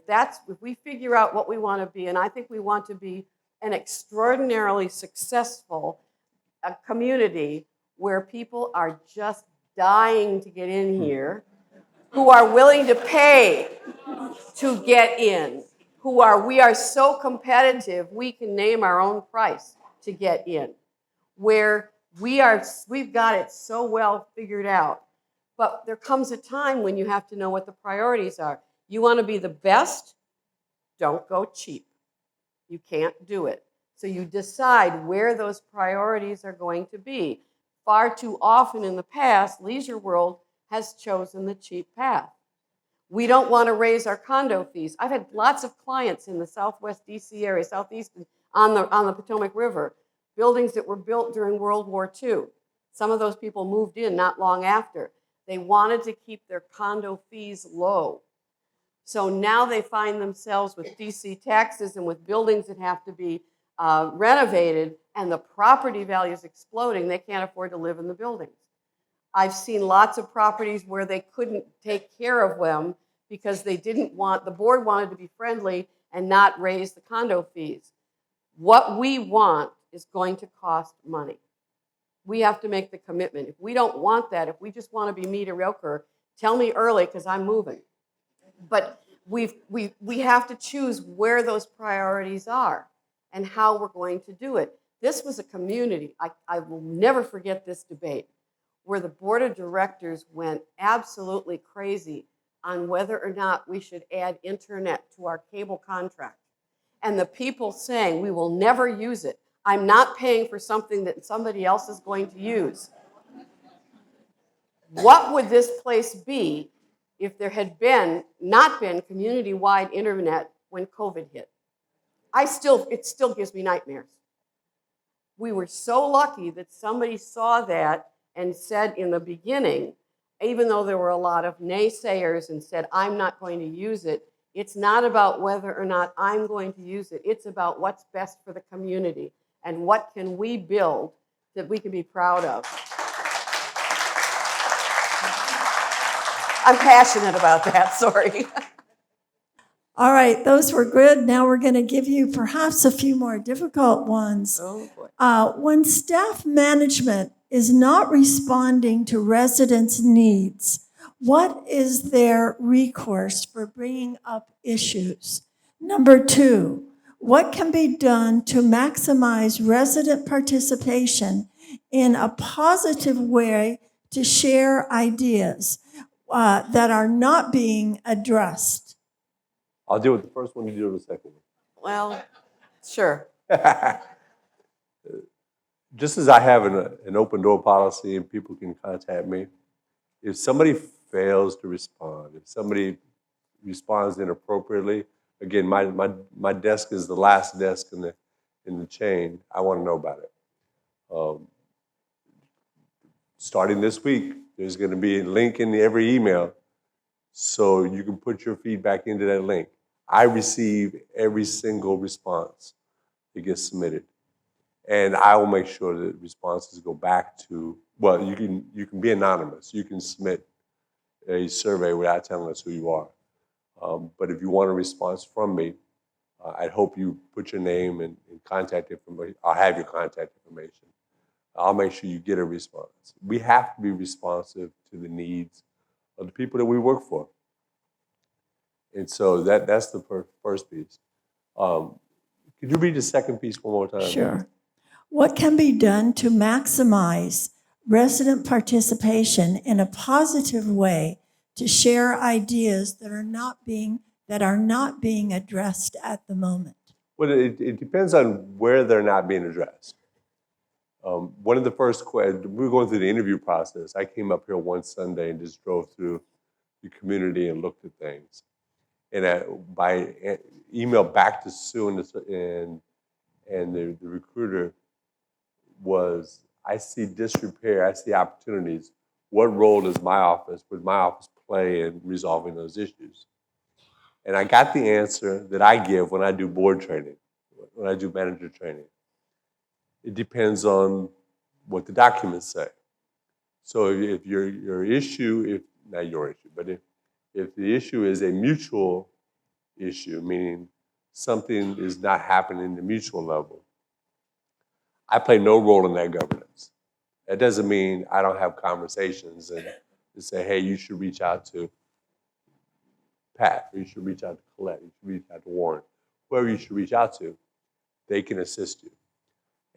we figure out what we want to be, and I think we want to be an extraordinarily successful community where people are just dying to get in here, who are willing to pay to get in, we are so competitive we can name our own price to get in, where we've got it so well figured out. But there comes a time when you have to know what the priorities are. You want to be the best? Don't go cheap. You can't do it. So you decide where those priorities are going to be. Far too often in the past, Leisure World has chosen the cheap path. We don't want to raise our condo fees. I've had lots of clients in the Southwest DC area, Southeast on the Potomac River, buildings that were built during World War II. Some of those people moved in not long after. They wanted to keep their condo fees low. So now they find themselves with DC taxes and with buildings that have to be renovated, and the property value is exploding. They can't afford to live in the buildings. I've seen lots of properties where they couldn't take care of them because the board wanted to be friendly and not raise the condo fees. What we want is going to cost money. We have to make the commitment. If we don't want that, if we just want to be mediocre, tell me early because I'm moving. But we have to choose where those priorities are and how we're going to do it. This was a community. I will never forget this debate where the board of directors went absolutely crazy on whether or not we should add internet to our cable contract. And the people saying, we will never use it. I'm not paying for something that somebody else is going to use. What would this place be if there had not been community-wide internet when COVID hit? It still gives me nightmares. We were so lucky that somebody saw that and said in the beginning, even though there were a lot of naysayers and said, I'm not going to use it, it's not about whether or not I'm going to use it. It's about what's best for the community and what can we build that we can be proud of. I'm passionate about that, sorry. All right, those were good. Now we're going to give you perhaps a few more difficult ones. Oh, boy. When staff management is not responding to residents' needs, what is their recourse for bringing up issues? Number 2, what can be done to maximize resident participation in a positive way to share ideas that are not being addressed? I'll deal with the first one, you deal with the second Well, sure. one. Just as I have an open door policy and people can contact me, if somebody fails to respond, if somebody responds inappropriately, again, my desk is the last desk in the chain. I want to know about it. Starting this week, there's going to be a link in every email so you can put your feedback into that link. I receive every single response that gets submitted. And I will make sure that responses go back to, well, you can be anonymous. You can submit a survey without telling us who you are. But if you want a response from me, I'd hope you put your name and contact information. I'll have your contact information. I'll make sure you get a response. We have to be responsive to the needs of the people that we work for. And so that's the first piece. Could you read the second piece one more time? Sure. What can be done to maximize resident participation in a positive way to share ideas that are not being addressed at the moment? Well, it depends on where they're not being addressed. One of the first questions, we were going through the interview process. I came up here one Sunday and just drove through the community and looked at things. And by email back to Sue and the recruiter was, I see disrepair, I see opportunities. What role would my office play in resolving those issues? And I got the answer that I give when I do board training, when I do manager training. It depends on what the documents say. So if your issue, not your issue, but if the issue is a mutual issue, meaning something is not happening in the mutual level, I play no role in that governance. That doesn't mean I don't have conversations and say, hey, you should reach out to Pat, or you should reach out to Colette, you should reach out to Warren. Whoever you should reach out to, they can assist you.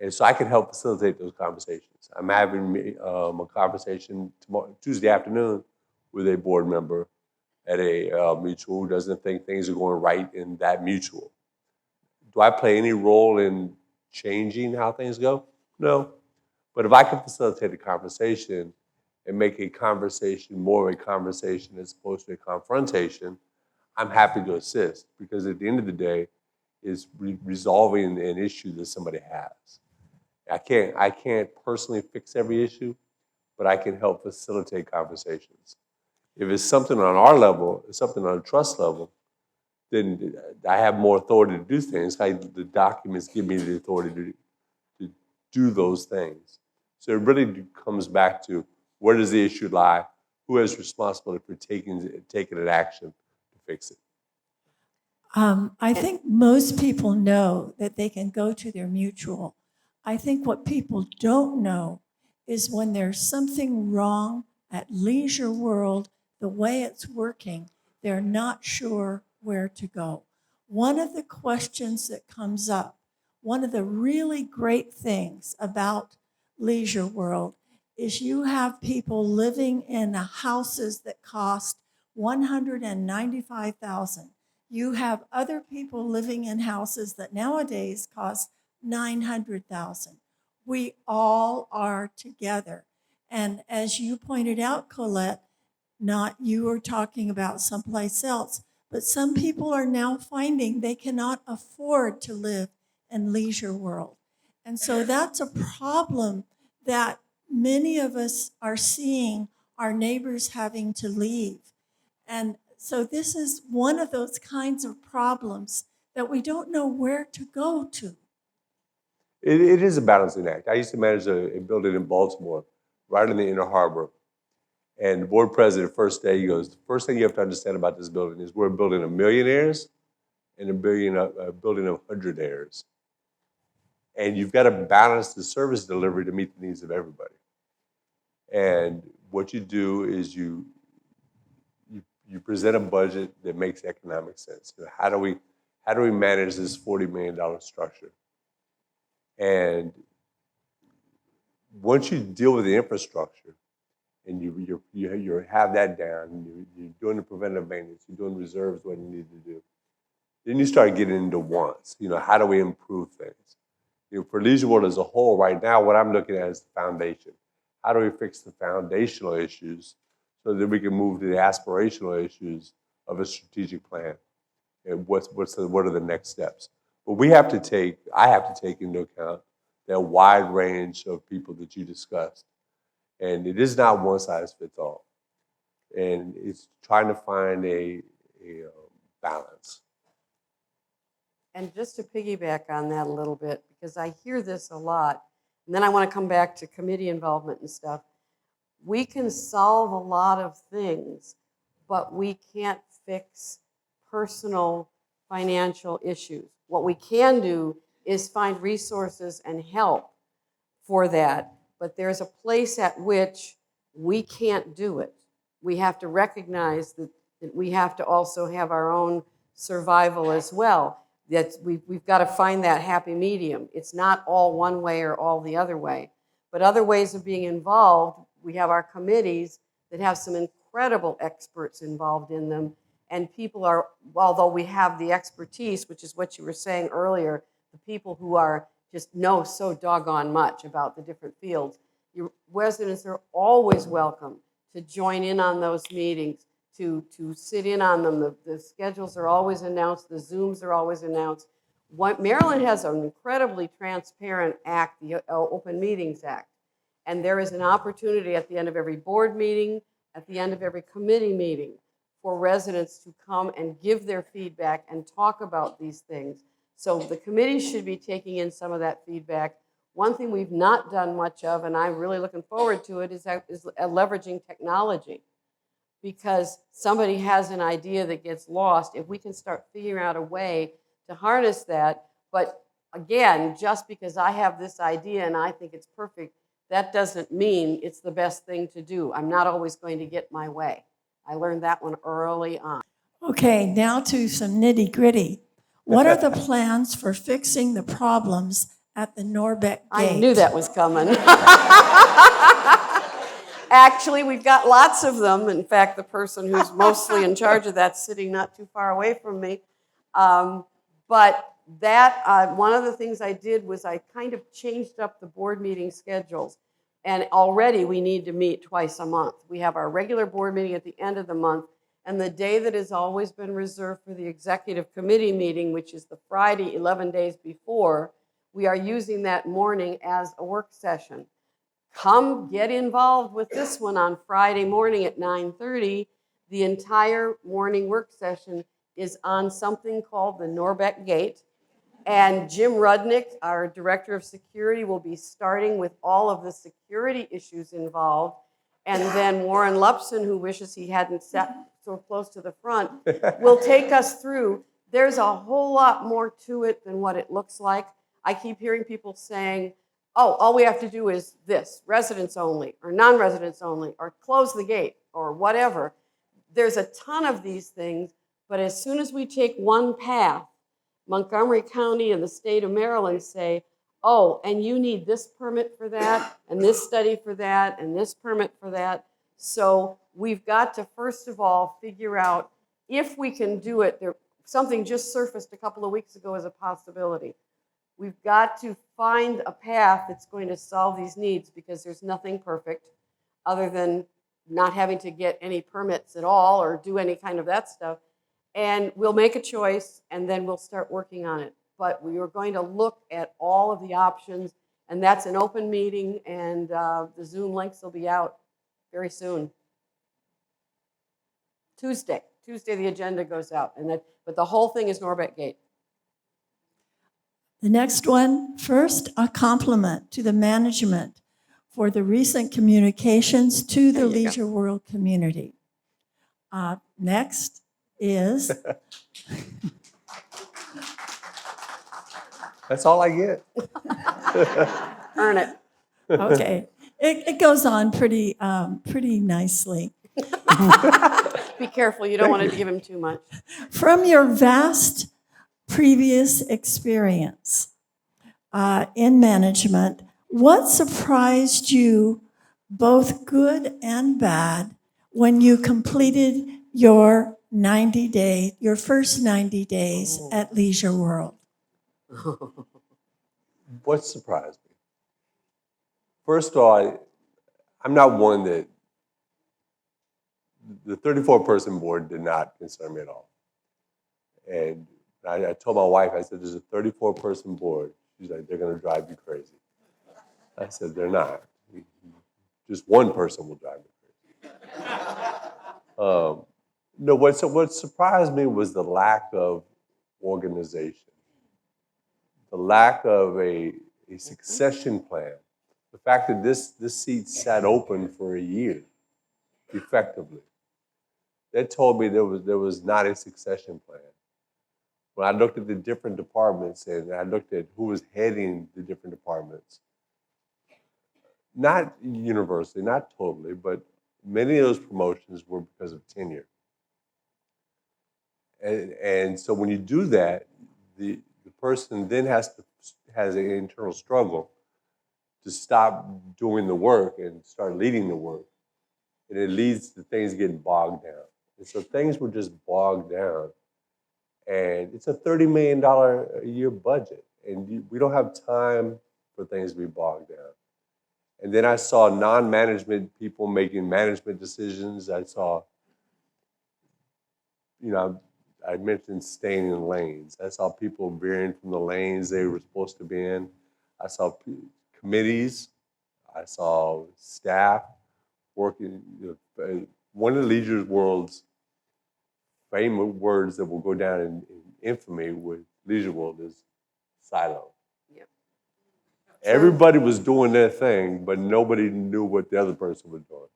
And so I can help facilitate those conversations. I'm having a conversation Tuesday afternoon with a board member at a mutual who doesn't think things are going right in that mutual. Do I play any role in changing how things go? No. But if I can facilitate a conversation and make a conversation more of a conversation as opposed to a confrontation, I'm happy to assist, because at the end of the day, it's resolving an issue that somebody has. I can't personally fix every issue, but I can help facilitate conversations. If it's something on our level, it's something on a trust level, then I have more authority to do things. The documents give me the authority to do those things. So it really comes back to, where does the issue lie? Who has responsibility for taking an action to fix it? I think most people know that they can go to their mutual. I think what people don't know is when there's something wrong at Leisure World, the way it's working, they're not sure where to go. One of the questions that comes up, one of the really great things about Leisure World is you have people living in houses that cost $195,000. You have other people living in houses that nowadays cost $900,000. We all are together. And as you pointed out, Colette, not you were talking about someplace else, but some people are now finding they cannot afford to live in Leisure World. And so that's a problem that many of us are seeing our neighbors having to leave. And so this is one of those kinds of problems that we don't know where to go to. It is a balancing act. I used to manage a building in Baltimore, right in the Inner Harbor. And the board president, first day, he goes, the first thing you have to understand about this building is we're building of millionaires and a building of 100aires. And you've got to balance the service delivery to meet the needs of everybody. And what you do is you present a budget that makes economic sense. You know, how do we manage this $40 million structure? And once you deal with the infrastructure and you have that down, and you're doing the preventive maintenance, you're doing reserves, what you need to do, then you start getting into wants. You know, how do we improve things? You know, for Leisure World as a whole, right now, what I'm looking at is the foundation. How do we fix the foundational issues so that we can move to the aspirational issues of a strategic plan? And what are the next steps? But I have to take into account that wide range of people that you discussed. And it is not one size fits all. And it's trying to find a balance. And just to piggyback on that a little bit, because I hear this a lot, and then I want to come back to committee involvement and stuff. We can solve a lot of things, but we can't fix personal financial issues. What we can do is find resources and help for that, but there's a place at which we can't do it. We have to recognize that we have to also have our own survival as well. That we've got to find that happy medium. It's not all one way or all the other way. But other ways of being involved, we have our committees that have some incredible experts involved in them. And people are, although we have the expertise, which is what you were saying earlier, the people who are just know so doggone much about the different fields, your residents are always welcome to join in on those meetings, to sit in on them. The schedules are always announced. The Zooms are always announced. Maryland has an incredibly transparent act, the Open Meetings Act. And there is an opportunity at the end of every board meeting, at the end of every committee meeting, for residents to come and give their feedback and talk about these things. So the committee should be taking in some of that feedback. One thing we've not done much of, and I'm really looking forward to it, is leveraging technology. Because somebody has an idea that gets lost, if we can start figuring out a way to harness that. But again, just because I have this idea and I think it's perfect, that doesn't mean it's the best thing to do. I'm not always going to get my way. I learned that one early on. Okay, now to some nitty gritty. What are the plans for fixing the problems at the Norbeck Gate? I knew that was coming. Actually, we've got lots of them. In fact, the person who's mostly in charge of that's sitting not too far away from me. But that, one of the things I did was I kind of changed up the board meeting schedules. And already we need to meet twice a month. We have our regular board meeting at the end of the month, and the day that has always been reserved for the executive committee meeting, which is the Friday 11 days before, we are using that morning as a work session. Come get involved with this one on Friday morning at 9:30. The entire morning work session is on something called the Norbeck Gate. And Jim Rudnick, our director of security, will be starting with all of the security issues involved. And then Warren Lupson, who wishes he hadn't sat so close to the front, will take us through. There's a whole lot more to it than what it looks like. I keep hearing people saying, oh, all we have to do is this, residents only, or non-residents only, or close the gate, or whatever. There's a ton of these things, but as soon as we take one path, Montgomery County and the state of Maryland say, oh, and you need this permit for that, and this study for that, and this permit for that. So we've got to, first of all, figure out if we can do it. Something just surfaced a couple of weeks ago as a possibility. We've got to find a path that's going to solve these needs, because there's nothing perfect other than not having to get any permits at all or do any kind of that stuff. And we'll make a choice, and then we'll start working on it. But we are going to look at all of the options, and that's an open meeting, and the Zoom links will be out very soon. Tuesday the agenda goes out, but the whole thing is Norbeck Gate. The next one, first, a compliment to the management for the recent communications to the Leisure World community. Next is... That's all I get. Earn it. Okay. It goes on pretty nicely. Be careful, you don't want to give him too much. From your vast previous experience in management, what surprised you, both good and bad, when you completed your first 90 days at Leisure World? What surprised me? First of all, I'm not one that, the 34-person board did not concern me at all. And I told my wife, I said, there's a 34-person board. She's like, they're going to drive you crazy. I said, they're not. Just one person will drive me crazy. No, what surprised me was the lack of organization, the lack of a succession plan, the fact that this seat sat open for a year, effectively. That told me there was not a succession plan. When I looked at the different departments and I looked at who was heading the different departments, not universally, not totally, but many of those promotions were because of tenure. And so when you do that, the person then has an internal struggle to stop doing the work and start leading the work. And it leads to things getting bogged down. And so things were just bogged down. And it's a $30 million a year budget. And we don't have time for things to be bogged down. And then I saw non-management people making management decisions. I saw, I mentioned staying in lanes. I saw people veering from the lanes they were supposed to be in. I saw committees. I saw staff working. One of the leisure world's famous words that will go down in infamy with leisure world is silo. Yep. Everybody was doing their thing, but nobody knew what the other person was doing.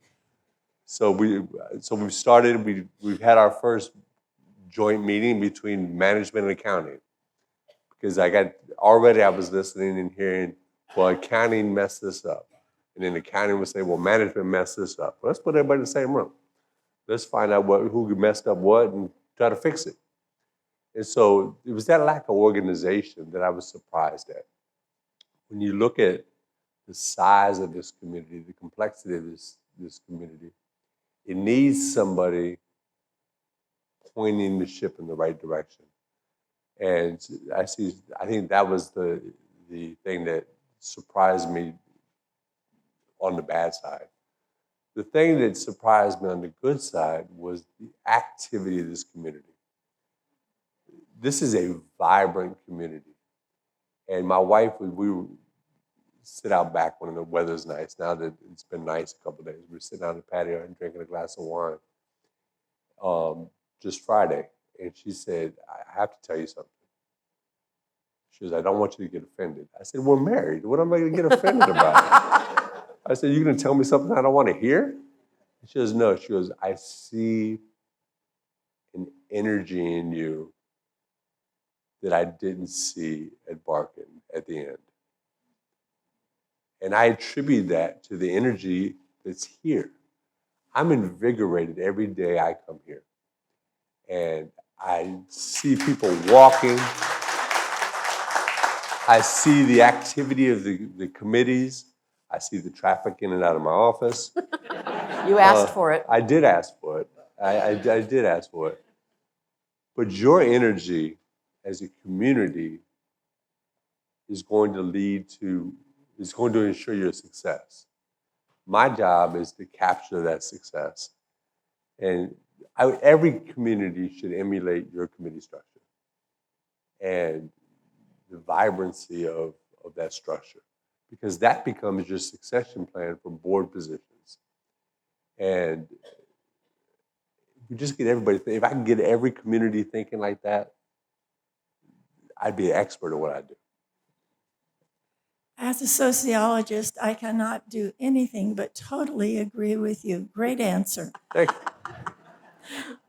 So we've started. We've had our first joint meeting between management and accounting, because I was listening and hearing, well, accounting messed this up, and then accounting would say, well, management messed this up. Well, let's put everybody in the same room. Let's find out who messed up what and try to fix it. And so it was that lack of organization that I was surprised at. When you look at the size of this community, the complexity of this community, it needs somebody pointing the ship in the right direction. And I think that was the thing that surprised me on the bad side. The thing that surprised me on the good side was the activity of this community. This is a vibrant community. And my wife, we sit out back when the weather's nice. Now that it's been nice a couple of days, we're sitting on the patio and drinking a glass of wine just Friday. And she said, I have to tell you something. She goes, I don't want you to get offended. I said, we're married. What am I going to get offended about? I said, you're going to tell me something I don't want to hear? She goes, no. She goes, I see an energy in you that I didn't see at Barkin at the end. And I attribute that to the energy that's here. I'm invigorated every day I come here. And I see people walking. I see the activity of the committees. I see the traffic in and out of my office. You asked for it. I did ask for it. I did ask for it. But your energy as a community is going to ensure your success. My job is to capture that success. And every community should emulate your committee structure and the vibrancy of that structure, because that becomes your succession plan for board positions. And we just get everybody, if I can get every community thinking like that, I'd be an expert at what I do. As a sociologist, I cannot do anything but totally agree with you. Great answer. Thank you.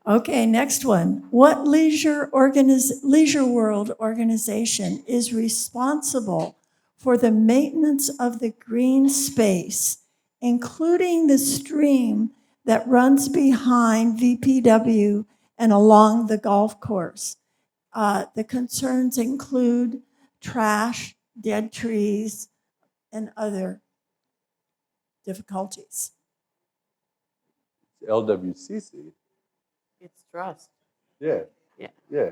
Okay, next one. What leisure world organization is responsible for the maintenance of the green space, including the stream that runs behind VPW and along the golf course? The concerns include trash, dead trees, and other difficulties. LWCC. It's trust. Yeah. Yeah. Yeah.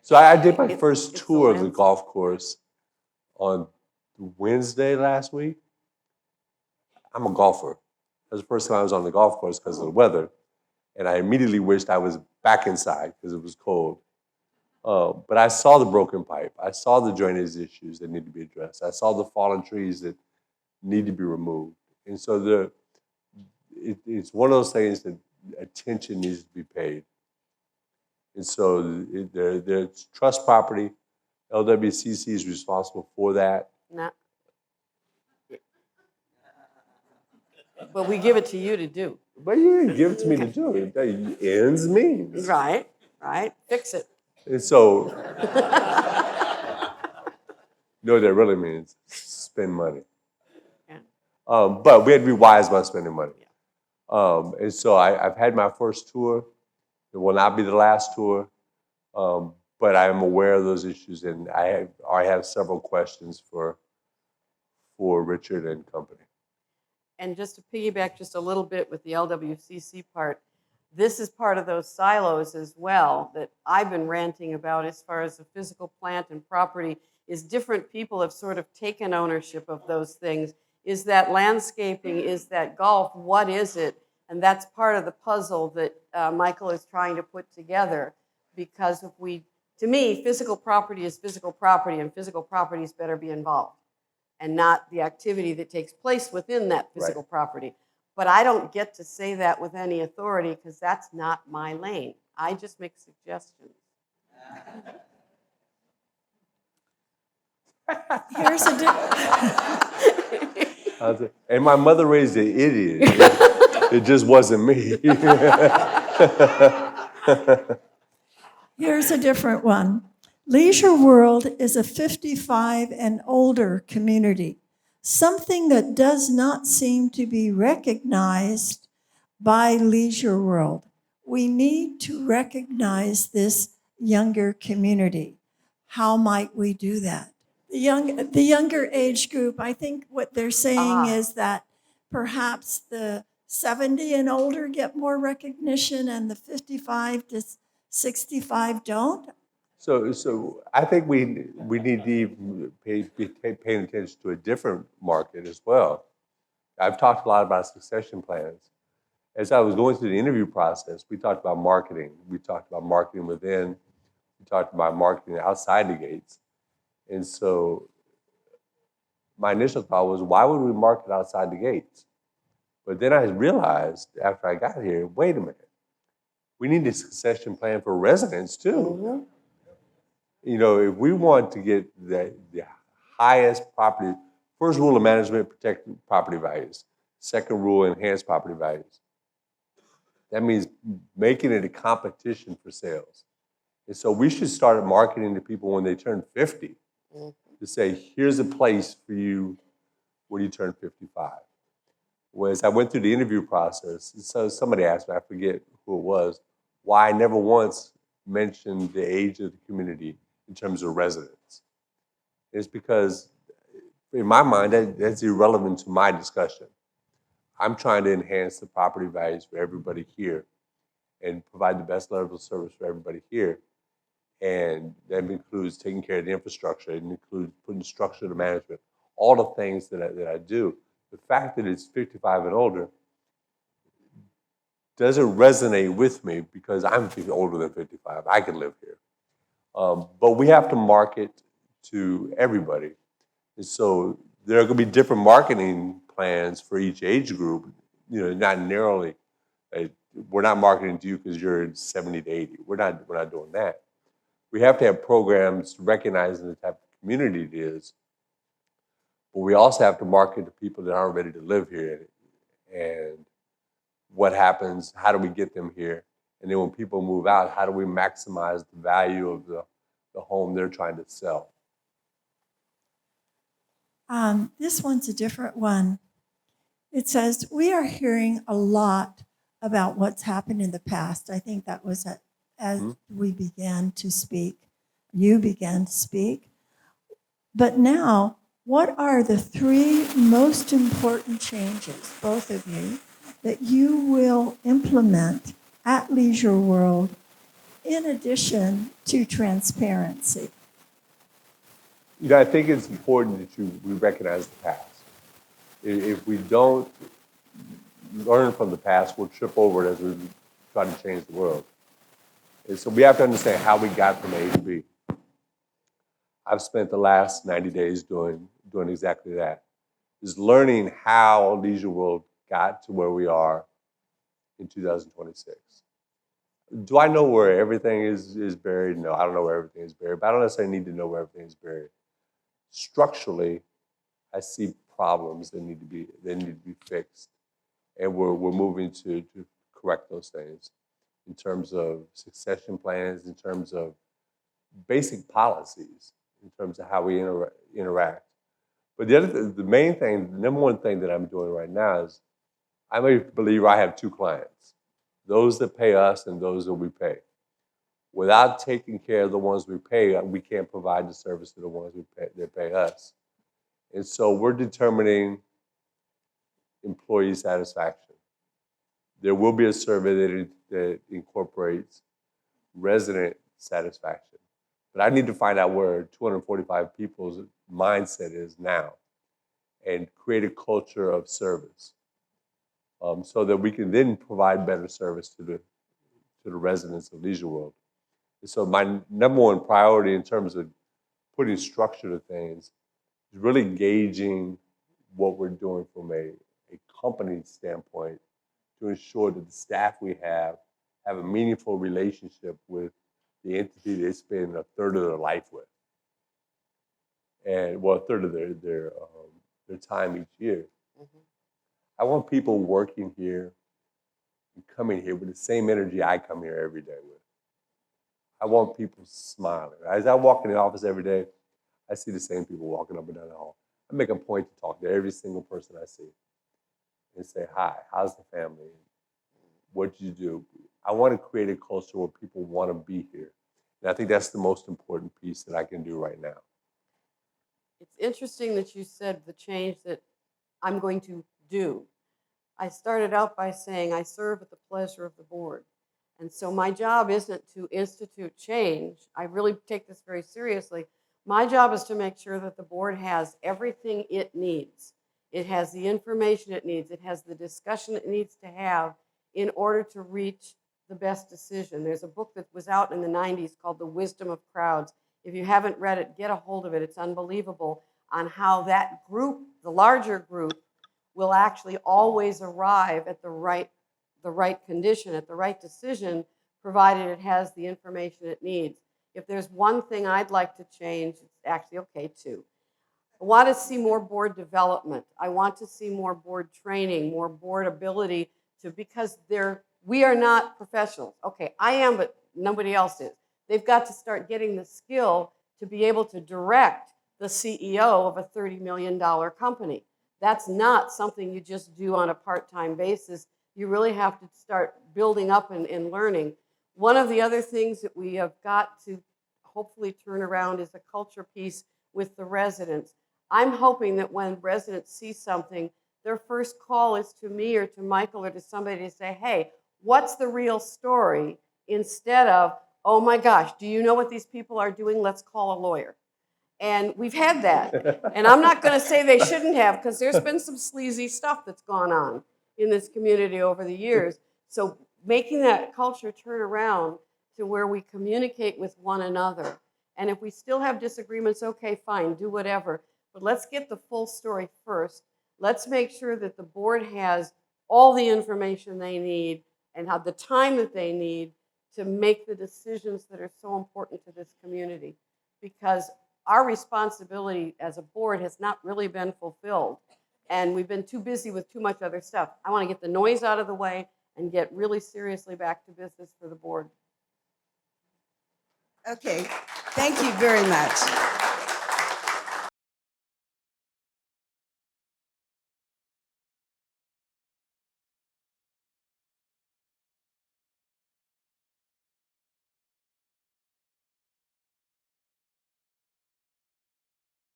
So I did my It's- first it's the tour of the landscape. golf course on Wednesday last week. I'm a golfer. That was the first time I was on the golf course because of the weather. And I immediately wished I was back inside because it was cold. But I saw the broken pipe. I saw the drainage issues that need to be addressed. I saw the fallen trees that need to be removed. And so it's one of those things that attention needs to be paid. And so there's trust property. LWCC is responsible for that. Not. But we give it to you to do. But you didn't give it to me to do it. Ends means. Right, right. Fix it. And so, you know what that really means? Spend money. Yeah. But we had to be wise about spending money. Yeah. And so I've had my first tour. It will not be the last tour. But I am aware of those issues, and I have several questions for Richard and company. And just to piggyback just a little bit with the LWCC part, this is part of those silos as well that I've been ranting about as far as the physical plant and property is different people have sort of taken ownership of those things. Is that landscaping? Is that golf? What is it? And that's part of the puzzle that Michael is trying to put together. Because to me, physical property is physical property, and physical properties better be involved, and not the activity that takes place within that physical property. But I don't get to say that with any authority because that's not my lane. I just make suggestions. Here's a And my mother raised an idiot. It just wasn't me. Here's a different one. Leisure World is a 55 and older community, something that does not seem to be recognized by Leisure World. We need to recognize this younger community. How might we do that? The younger age group, I think what they're saying is that perhaps the 70 and older get more recognition and the 55 to 65 don't. So I think we need to even be paying attention to a different market as well. I've talked a lot about succession plans. As I was going through the interview process, we talked about marketing. We talked about marketing within. We talked about marketing outside the gates. And so my initial thought was, why would we market outside the gates? But then I realized after I got here, wait a minute. We need a succession plan for residents too. Mm-hmm. You know, if we want to get the highest property, first rule of management, protect property values. Second rule, enhance property values. That means making it a competition for sales. And so we should start marketing to people when they turn 50 to say, here's a place for you when you turn 55. As I went through the interview process, so somebody asked me, I forget who it was, why I never once mentioned the age of the community in terms of residents. It's because, in my mind, that's irrelevant to my discussion. I'm trying to enhance the property values for everybody here and provide the best level of service for everybody here. And that includes taking care of the infrastructure. It includes putting structure to management, all the things that I do. The fact that it's 55 and older doesn't resonate with me because I'm older than 55. I can live here. But we have to market to everybody. And so there are going to be different marketing plans for each age group, you know, not narrowly. We're not marketing to you because you're 70 to 80. We're not doing that. We have to have programs recognizing the type of community it is, but we also have to market to people that aren't ready to live here. And what happens, how do we get them here? And then when people move out, how do we maximize the value of the home they're trying to sell? This one's a different one. It says, we are hearing a lot about what's happened in the past. I think that was as we began to speak, you began to speak. But now, what are the 3 most important changes, both of you, that you will implement at Leisure World in addition to transparency? You know, I think it's important that we recognize the past. If we don't learn from the past, we'll trip over it as we try to change the world. And so we have to understand how we got from A to B. I've spent the last 90 days doing exactly that, is learning how Leisure World got to where we are in 2026. Do I know where everything is buried? No, I don't know where everything is buried, but I don't necessarily need to know where everything is buried. Structurally, I see problems that need to be fixed. and we're moving to correct those things in terms of succession plans, in terms of basic policies, in terms of how we interact. But the main thing, the number one thing that I'm doing right now is I'm a believer I have two clients, those that pay us and those that we pay. Without taking care of the ones we pay, we can't provide the service to the ones that pay us. And so we're determining employee satisfaction. There will be a survey that incorporates resident satisfaction. But I need to find out where 245 people's mindset is now and create a culture of service so that we can then provide better service to the residents of Leisure World. And so my number one priority in terms of putting structure to things is really gauging what we're doing from a company standpoint to ensure that the staff we have a meaningful relationship with the entity they spend a third of their life with, and a third of their time each year. Mhm. I want people working here and coming here with the same energy I come here every day with. I want people smiling. As I walk in the office every day, I see the same people walking up and down the hall. I make a point to talk to every single person I see and say, hi, how's the family? What did you do? I want to create a culture where people want to be here. And I think that's the most important piece that I can do right now. It's interesting that you said the change that I'm going to do. I started out by saying I serve at the pleasure of the board. And so my job isn't to institute change. I really take this very seriously. My job is to make sure that the board has everything it needs. It has the information it needs. It has the discussion it needs to have in order to reach the best decision. There's a book that was out in the 90s called The Wisdom of Crowds. If you haven't read it, get a hold of it. It's unbelievable on how that group, the larger group, will actually always arrive at the right condition, at the right decision, provided it has the information it needs. If there's one thing I'd like to change, it's actually okay, two. I want to see more board development. I want to see more board training, more board ability to, because we are not professionals. Okay, I am, but nobody else is. They've got to start getting the skill to be able to direct the CEO of a $30 million company. That's not something you just do on a part-time basis. You really have to start building up and learning. One of the other things that we have got to hopefully turn around is a culture piece with the residents. I'm hoping that when residents see something, their first call is to me or to Michael or to somebody to say, hey, what's the real story? Instead of, oh my gosh, do you know what these people are doing? Let's call a lawyer. And we've had that. And I'm not going to say they shouldn't have, because there's been some sleazy stuff that's gone on in this community over the years. So making that culture turn around to where we communicate with one another. And if we still have disagreements, okay, fine, do whatever. But let's get the full story first. Let's make sure that the board has all the information they need and have the time that they need to make the decisions that are so important to this community. Because our responsibility as a board has not really been fulfilled. And we've been too busy with too much other stuff. I want to get the noise out of the way and get really seriously back to business for the board. Okay, thank you very much.